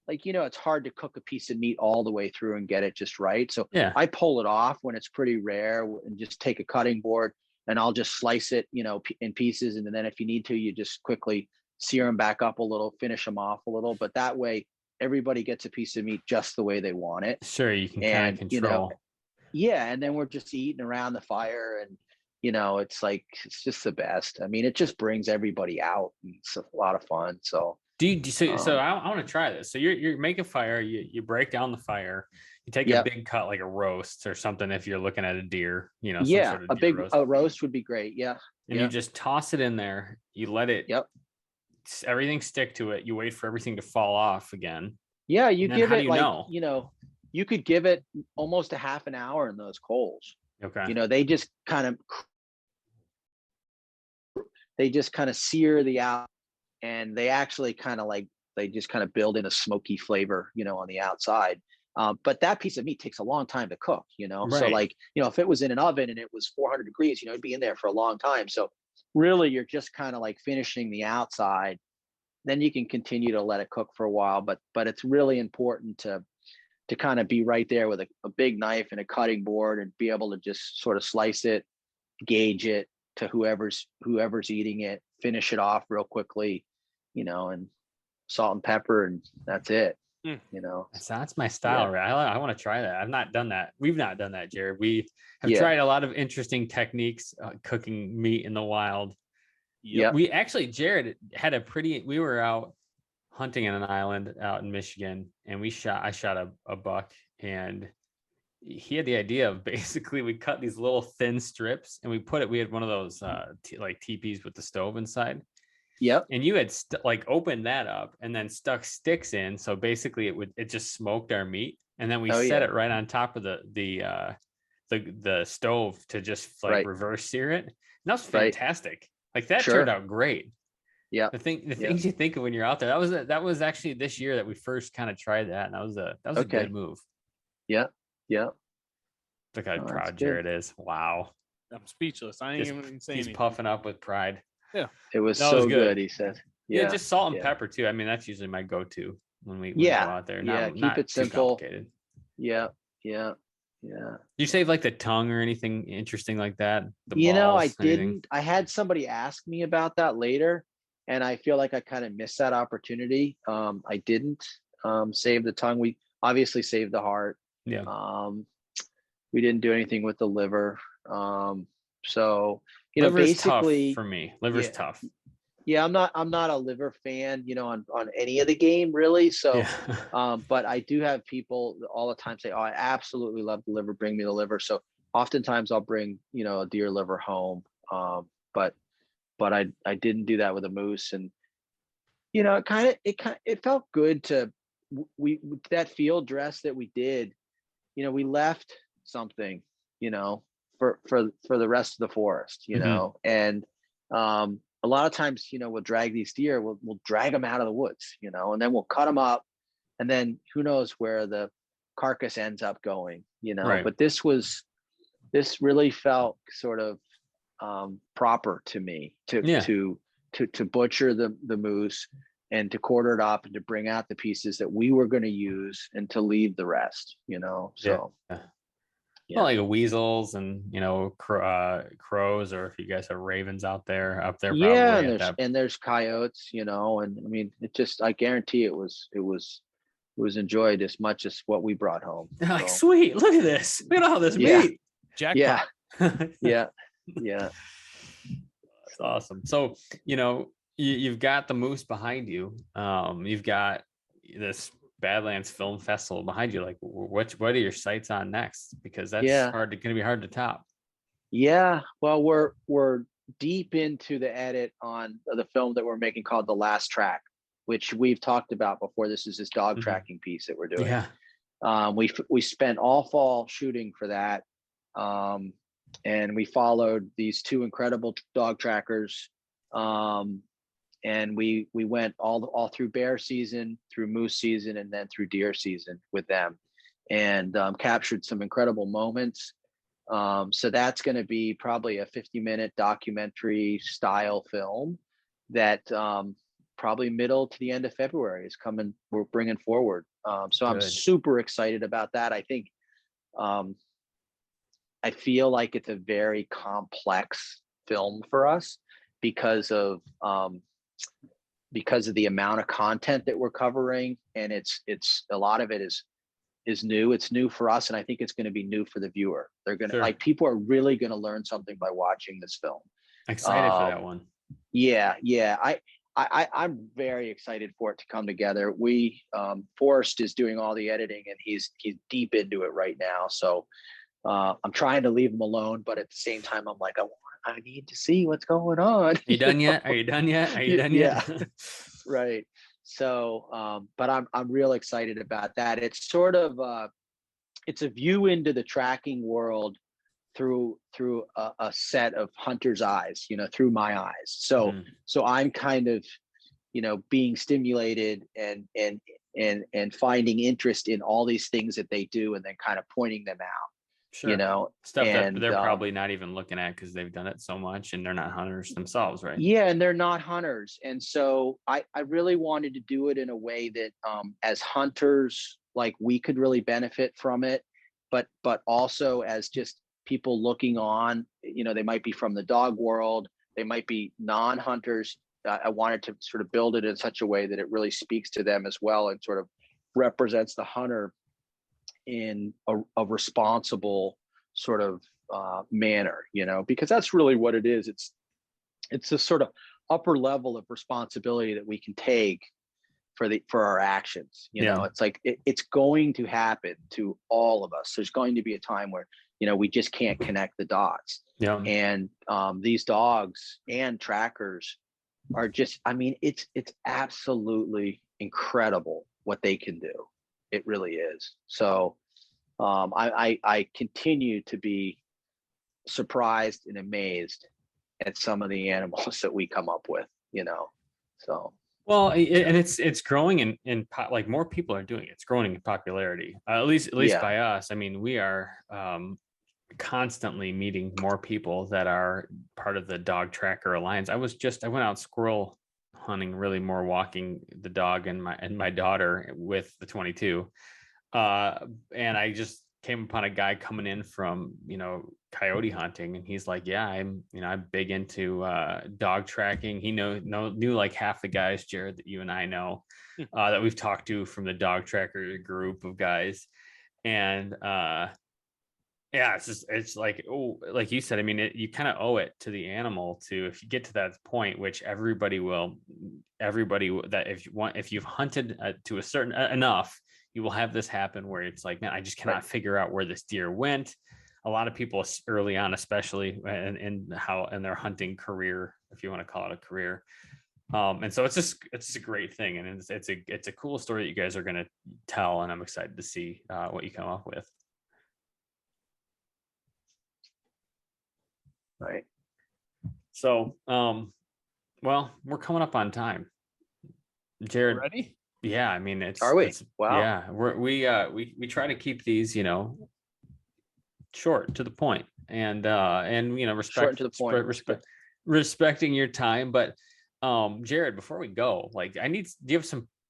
it's hard to cook a piece of meat all the way through and get it just right. So I pull it off when it's pretty rare and just take a cutting board and I'll just slice it, in pieces. And then if you need to, you just quickly sear them back up a little, finish them off a little, but that way everybody gets a piece of meat just the way they want it. Sure. You can kind of control. And then we're just eating around the fire and, it's just the best. I mean, it just brings everybody out. It's a lot of fun. So so I want to try this. So you make a fire, you break down the fire, you take a big cut, like a roast or something. If you're looking at a deer, some sort of a roast would be great. Yeah. And you just toss it in there. You let it, everything stick to it. You wait for everything to fall off again. Yeah. You give it you could give it almost a half an hour in those coals. Okay. They just kind of sear the out. And they actually they just kind of build in a smoky flavor, on the outside. But that piece of meat takes a long time to cook, Right. So if it was in an oven and it was 400 degrees, it'd be in there for a long time. So really you're just kind of finishing the outside. Then you can continue to let it cook for a while. But it's really important to kind of be right there with a big knife and a cutting board and be able to just sort of slice it, gauge it to whoever's eating it, finish it off real quickly, and salt and pepper, and that's it. That's my style. Right. I want to try that. I've not done that. We've not done that, Jared. We have tried a lot of interesting techniques cooking meat in the wild. Yeah. We actually, Jared had we were out hunting on an island out in Michigan, and I shot a buck, and he had the idea of basically we cut these little thin strips and we had one of those teepees with the stove inside. Yep. And you had opened that up and then stuck sticks in. So basically it just smoked our meat. And then we set it right on top of the stove to just reverse sear it. And that was fantastic. That turned out great. Yeah. The things you think of when you're out there, that was actually this year that we first kind of tried that. And that was a good move. Yeah. Yeah. Look how proud Jared is. Wow. I'm speechless. I ain't even saying he's puffing up with pride. Yeah. It was so good, he said. Yeah, just salt and pepper too. I mean, that's usually my go-to when we go out there. Keep it simple. Yeah. You save the tongue or anything interesting like that? I didn't. I had somebody ask me about that later, and I feel like I kind of missed that opportunity. I didn't save the tongue. We obviously saved the heart. Yeah. We didn't do anything with the liver. So liver's basically tough for me. Liver's tough. Yeah, I'm not a liver fan, on any of the game really. So, but I do have people all the time say, "Oh, I absolutely love the liver. Bring me the liver." So oftentimes I'll bring, a deer liver home. But I didn't do that with a moose, and it felt good to that field dress that we did. We left something, for the rest of the forest, and a lot of times, we'll drag these deer, we'll drag them out of the woods, and then we'll cut them up, and then who knows where the carcass ends up going, Right. But this really felt sort of proper to me to butcher the moose and to quarter it up and to bring out the pieces that we were going to use and to leave the rest, so. Yeah. Well, like weasels and crows, or if you guys have ravens up there probably. And there's coyotes, and I mean, I guarantee it was enjoyed as much as what we brought home. Like, sweet, look at this, look at all this meat. Jackpot. Yeah. That's awesome. So you've got the moose behind you, you've got this Badlands Film Festival behind you. Like, what are your sights on next? Because that's going to be hard to top. Yeah, well, we're deep into the edit on the film that we're making called The Last Track, which we've talked about before. This is this dog tracking piece that we're doing. Yeah. We spent all fall shooting for that, and we followed these two incredible dog trackers. And we went all through bear season, through moose season, and then through deer season with them, and captured some incredible moments. So that's going to be probably a 50-minute documentary style film that probably middle to the end of February is coming. We're bringing forward. So I'm super excited about that. I think I feel like it's a very complex film for us because of the amount of content that we're covering, and it's a lot of it is new. It's new for us, and I think it's going to be new for the viewer. They're going to people are really going to learn something by watching this film. Excited for that one. Yeah. I'm very excited for it to come together. Forrest is doing all the editing, and he's deep into it right now. So I'm trying to leave him alone, but at the same time, I'm like, I need to see what's going on. Are you done yet? Yeah. Right. So, but I'm real excited about that. It's sort of it's a view into the tracking world through a set of hunter's eyes, through my eyes. So I'm kind of, being stimulated and finding interest in all these things that they do, and then kind of pointing them out. Sure. Stuff that they're probably not even looking at because they've done it so much and they're not hunters themselves, right? Yeah, and they're not hunters. And so I really wanted to do it in a way that as hunters, like, we could really benefit from it, but also as just people looking on, they might be from the dog world, they might be non-hunters. I wanted to sort of build it in such a way that it really speaks to them as well and sort of represents the hunter in a responsible sort of manner, because that's really what it is. It's a sort of upper level of responsibility that we can take for our actions. It's like it's going to happen to all of us. There's going to be a time where we just can't connect the dots. Yeah. And these dogs and trackers are just, I mean, it's absolutely incredible what they can do. It really is. So I continue to be surprised and amazed at some of the animals that we come up with, so. Well, and it's growing in like more people are doing it. It's growing in popularity, at least by us. I mean, we are constantly meeting more people that are part of the Dog Tracker Alliance. I went out squirrel hunting, really more walking the dog and my daughter with the 22. And I just came upon a guy coming in from, coyote hunting, and he's like, yeah, I'm big into dog tracking. He knew like half the guys, Jared, that you and I know, that we've talked to from the dog tracker group of guys. And it's like, like you said, I mean, you kind of owe it to the animal to, if you get to that point, which everybody that if you've hunted to a certain enough, you will have this happen where it's like, man, I just cannot figure out where this deer went. A lot of people early on, especially in their hunting career, if you want to call it a career. And so it's just a great thing. And it's a cool story that you guys are going to tell. And I'm excited to see what you come up with. Right. So, well, we're coming up on time. Jared, ready? Yeah, I mean, Are we? it's Wow. yeah, we try to keep these, short to the point, and Short and to the point. respecting your time. But Jared, before we go, like, do you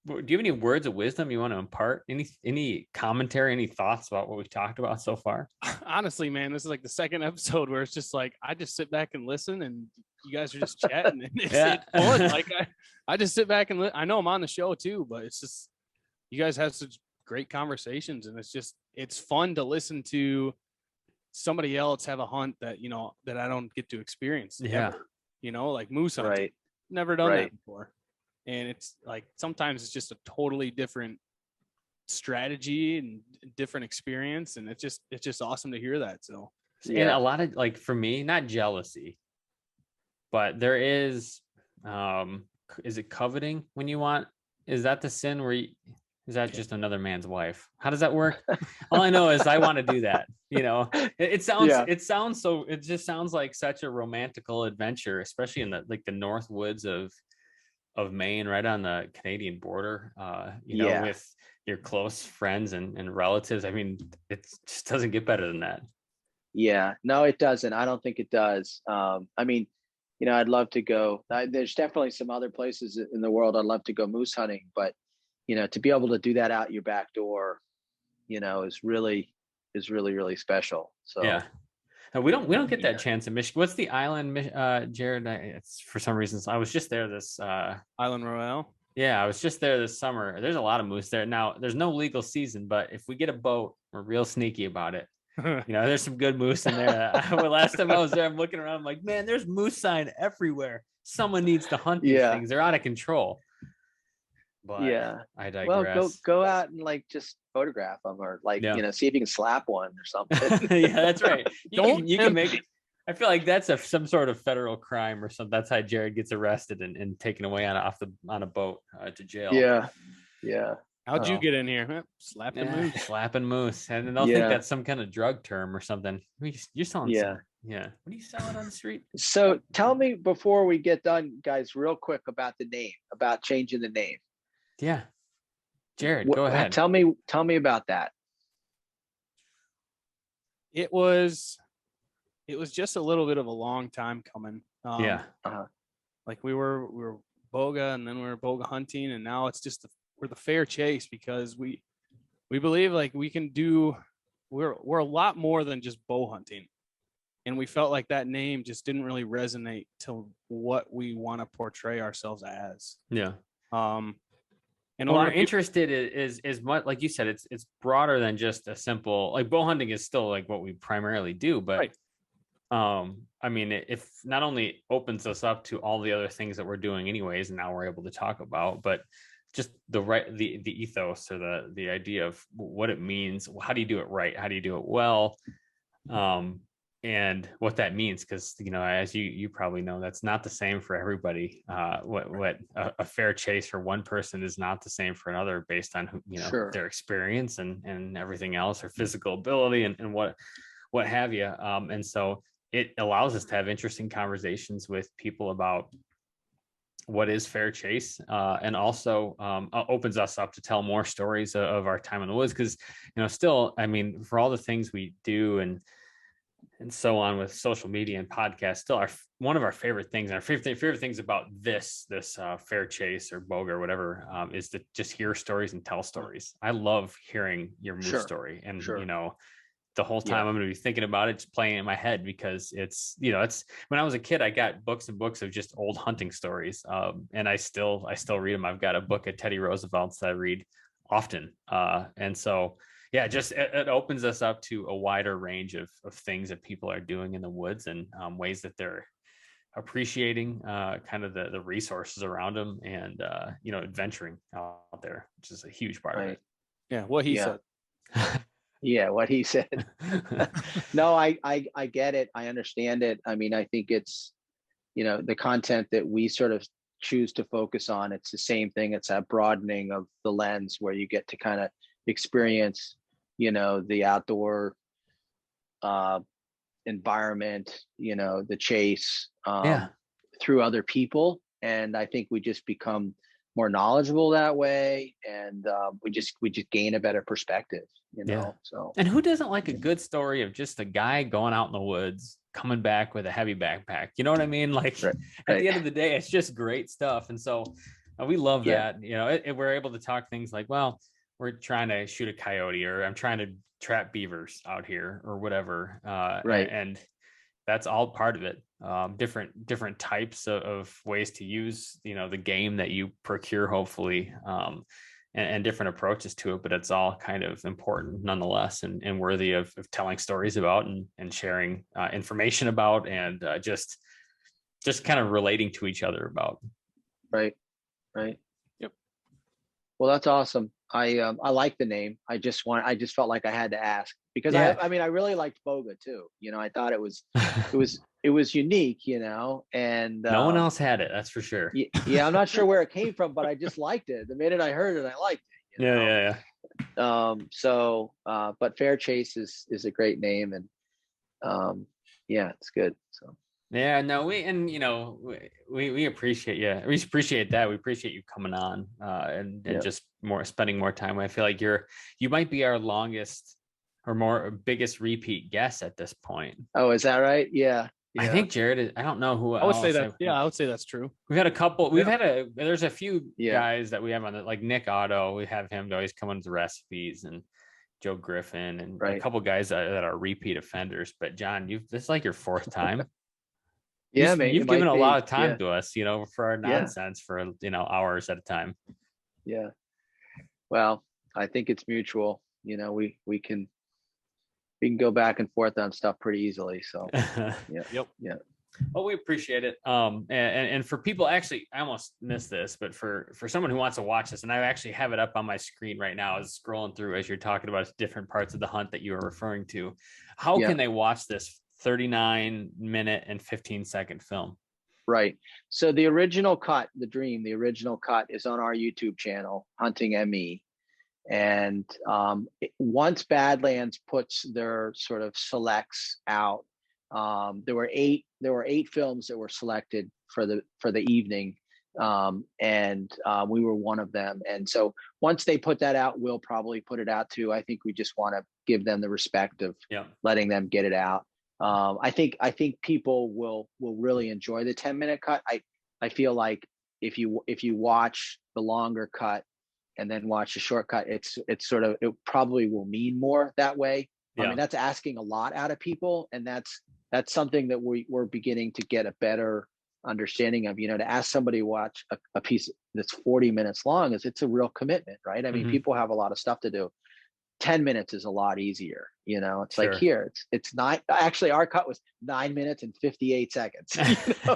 have any words of wisdom you want to impart? Any commentary, any thoughts about what we've talked about so far? Honestly, man, this is like the second episode where it's just like I just sit back and listen, and you guys are just chatting, and it's fun. Like I just sit back and I know I'm on the show too, but it's just you guys have such great conversations, and it's fun to listen to somebody else have a hunt that that I don't get to experience. Yeah, ever, like moose hunting. Right. Never done that before. And it's like sometimes it's just a totally different strategy and different experience, and it's just awesome to hear that. So and a lot of, like, for me, not jealousy, but there is it coveting when you want? Is that the sin where is that just another man's wife? How does that work? All I know is I want to do that. It just sounds like such a romantical adventure, especially in the north woods of Maine, right on the Canadian border, with your close friends and relatives. I mean, it just doesn't get better than that. Yeah, no, it doesn't. I don't think it does. I mean, I'd love to go. There's definitely some other places in the world I'd love to go moose hunting, but to be able to do that out your back door, is really, really special. So yeah. No, we don't get that chance in Michigan. What's the island, Jared? It's for some reasons I was just there this Island Royale. Yeah, I was just there this summer. There's a lot of moose there. Now, there's no legal season, but if we get a boat, we're real sneaky about it. There's some good moose in there. Last time I was there, I'm looking around, I'm like, man, there's moose sign everywhere. Someone needs to hunt these things. They're out of control. But I digress. Well, go out and just photograph them, or see if you can slap one or something. Yeah, that's right. You can make. I feel like that's some sort of federal crime or something. That's how Jared gets arrested and taken away on a boat to jail. Yeah. How'd you get in here? Slapping moose. Slapping moose, and then they'll think that's some kind of drug term or something. You're selling. What are you selling on the street? So tell me before we get done, guys, real quick about the name, about changing the name. Yeah, Jared, go ahead. Tell me about that. It was just a little bit of a long time coming. Like we were boga, and then we were boga hunting, and now it's just we're the fair chase, because we believe like we can do. We're a lot more than just bow hunting, and we felt like that name just didn't really resonate to what we want to portray ourselves as. Yeah. And what we're interested in is much, like you said, it's broader than just a simple, like, bow hunting is still like what we primarily do, but I mean, if not only opens us up to all the other things that we're doing anyways, and now we're able to talk about, but just the ethos, or the idea of what it means. How do you do it right? How do you do it well? And what that means, because as you probably know, that's not the same for everybody. What a fair chase for one person is not the same for another, based on their experience and everything else, or physical ability and what have you. And so it allows us to have interesting conversations with people about what is fair chase, and also opens us up to tell more stories of our time in the woods, because still, I mean, for all the things we do and so on with social media and podcasts, still one of our favorite things, and our favorite things about this fair chase or boga or whatever, is to just hear stories and tell stories. I love hearing your moose story, and the whole time I'm going to be thinking about it, just playing in my head, because it's when I was a kid, I got books and books of just old hunting stories, and I still read them. I've got a book of Teddy Roosevelt's that I read often, and so. Yeah, just it opens us up to a wider range of things that people are doing in the woods, and ways that they're appreciating kind of the resources around them, and adventuring out there, which is a huge part of it. Yeah, what he said. Yeah, what he said. No, I get it. I understand it. I mean, I think it's the content that we sort of choose to focus on. It's the same thing. It's a broadening of the lens, where you get to kind of experience the outdoor environment, the chase through other people. And I think we just become more knowledgeable that way, and we just gain a better perspective, So, and who doesn't like a good story of just a guy going out in the woods, coming back with a heavy backpack? You know what I mean? Like right. At the end of the day, it's just great stuff. And so we love that. We're able to talk things like, well, we're trying to shoot a coyote, or I'm trying to trap beavers out here, or whatever. Right. And that's all part of it. Different types of ways to use, the game that you procure, hopefully, and different approaches to it. But it's all kind of important nonetheless, and worthy of telling stories about, and sharing information about, and just kind of relating to each other about. Right. Yep. Well, that's awesome. I like the name. I just felt like I had to ask, because I really liked Boga too. I thought it was unique, and no one else had it. That's for sure. Yeah. I'm not sure where it came from, but I just liked it. The minute I heard it, I liked it. Yeah. But Fair Chase is a great name, and it's good. So. Yeah, no, we appreciate you. We appreciate that. We appreciate you coming on, and just spending more time. I feel like you might be our longest or biggest repeat guest at this point. Oh, is that right? Yeah. I think Jared is. I don't know who. I would say that. Yeah, I would say that's true. We've had a couple. There's a few guys that we have on it, like Nick Otto. We have him always come into recipes, and Joe Griffin, and a couple guys that are repeat offenders. But John, this is like your fourth time. Yeah, man, you've given a lot of time to us, for our nonsense for hours at a time. Yeah. Well, I think it's mutual. We can go back and forth on stuff pretty easily. So Yep. Yeah. Well, we appreciate it. And for people, actually, I almost missed this, but for someone who wants to watch this, and I actually have it up on my screen right now, is scrolling through as you're talking about different parts of the hunt that you were referring to. How can they watch this 39-minute and 15-second film? Right. So the original cut, the original cut is on our YouTube channel, HuntingME. And once Badlands puts their sort of selects out, there were eight films that were selected for the evening, and we were one of them. And so once they put that out, we'll probably put it out too. I think we just want to give them the respect of letting them get it out. I think people will really enjoy the 10-minute cut. I feel like if you watch the longer cut and then watch the short cut, it probably will mean more that way. I mean, that's asking a lot out of people, and that's something that we're beginning to get a better understanding of. To ask somebody to watch a piece that's 40 minutes long it's a real commitment, right? I mean, people have a lot of stuff to do. 10 minutes is a lot easier. It's like here, it's nine. Actually, our cut was 9 minutes and 58 seconds.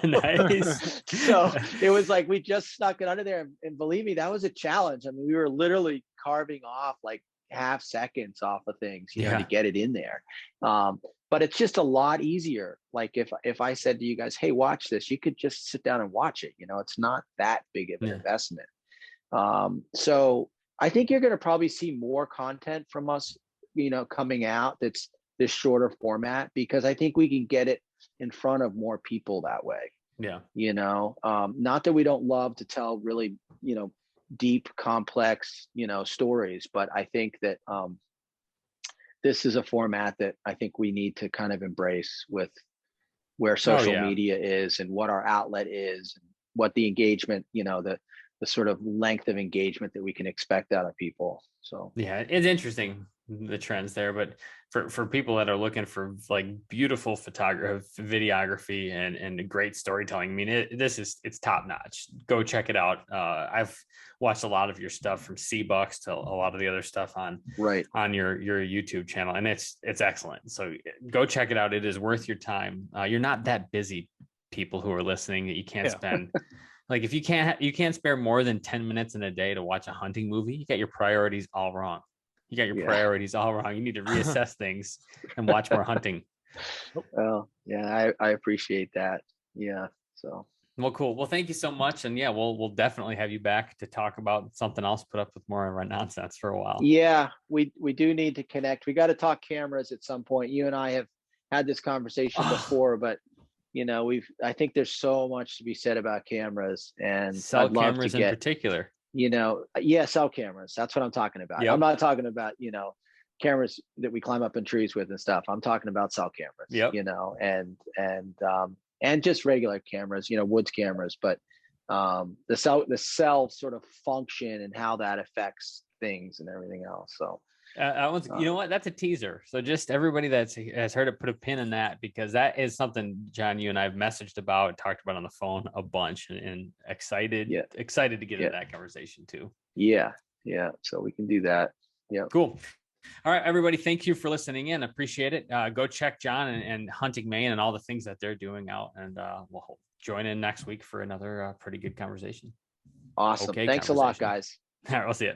Nice. So it was like, we just stuck it under there. And believe me, that was a challenge. I mean, we were literally carving off like half seconds off of things, to get it in there. But it's just a lot easier. Like if I said to you guys, hey, watch this, you could just sit down and watch it. It's not that big of an investment. So I think you're going to probably see more content from us, coming out that's this shorter format, because I think we can get it in front of more people that way. Yeah. Not that we don't love to tell really, deep, complex, stories, but I think that this is a format that I think we need to kind of embrace with where social media is and what our outlet is, and what the engagement, the sort of length of engagement that we can expect out of people. So it's interesting, the trends there, but for people that are looking for like beautiful videography and great storytelling, I mean, it's top notch. Go check it out. I've watched a lot of your stuff, from Seabucks to a lot of the other stuff on your YouTube channel, and it's excellent. So go check it out. It is worth your time. You're not that busy, people who are listening, that you can't spend like, if you can't spare more than 10 minutes in a day to watch a hunting movie, you got your priorities all wrong. You priorities all wrong. You need to reassess things and watch more hunting. Well, yeah, I appreciate that. Yeah. So. Well, cool. Well, thank you so much. And we'll definitely have you back to talk about something else, put up with more of our nonsense for a while. Yeah, we do need to connect. We got to talk cameras at some point. You and I have had this conversation before, but I think there's so much to be said about cameras, and cell cameras in particular. Cell cameras. That's what I'm talking about. Yep. I'm not talking about, cameras that we climb up in trees with and stuff. I'm talking about cell cameras, yep. And just regular cameras, woods cameras, but the cell sort of function and how that affects things and everything else. So you know what? That's a teaser. So just everybody that has heard it, put a pin in that, because that is something, John, you and I have messaged about, talked about on the phone a bunch, and excited to get into that conversation too. Yeah. So we can do that. Yeah. Cool. All right, everybody. Thank you for listening in. Appreciate it. Go check John and Hunting Maine and all the things that they're doing out, and we'll join in next week for another pretty good conversation. Awesome. Thanks a lot, guys. All right, we'll see you.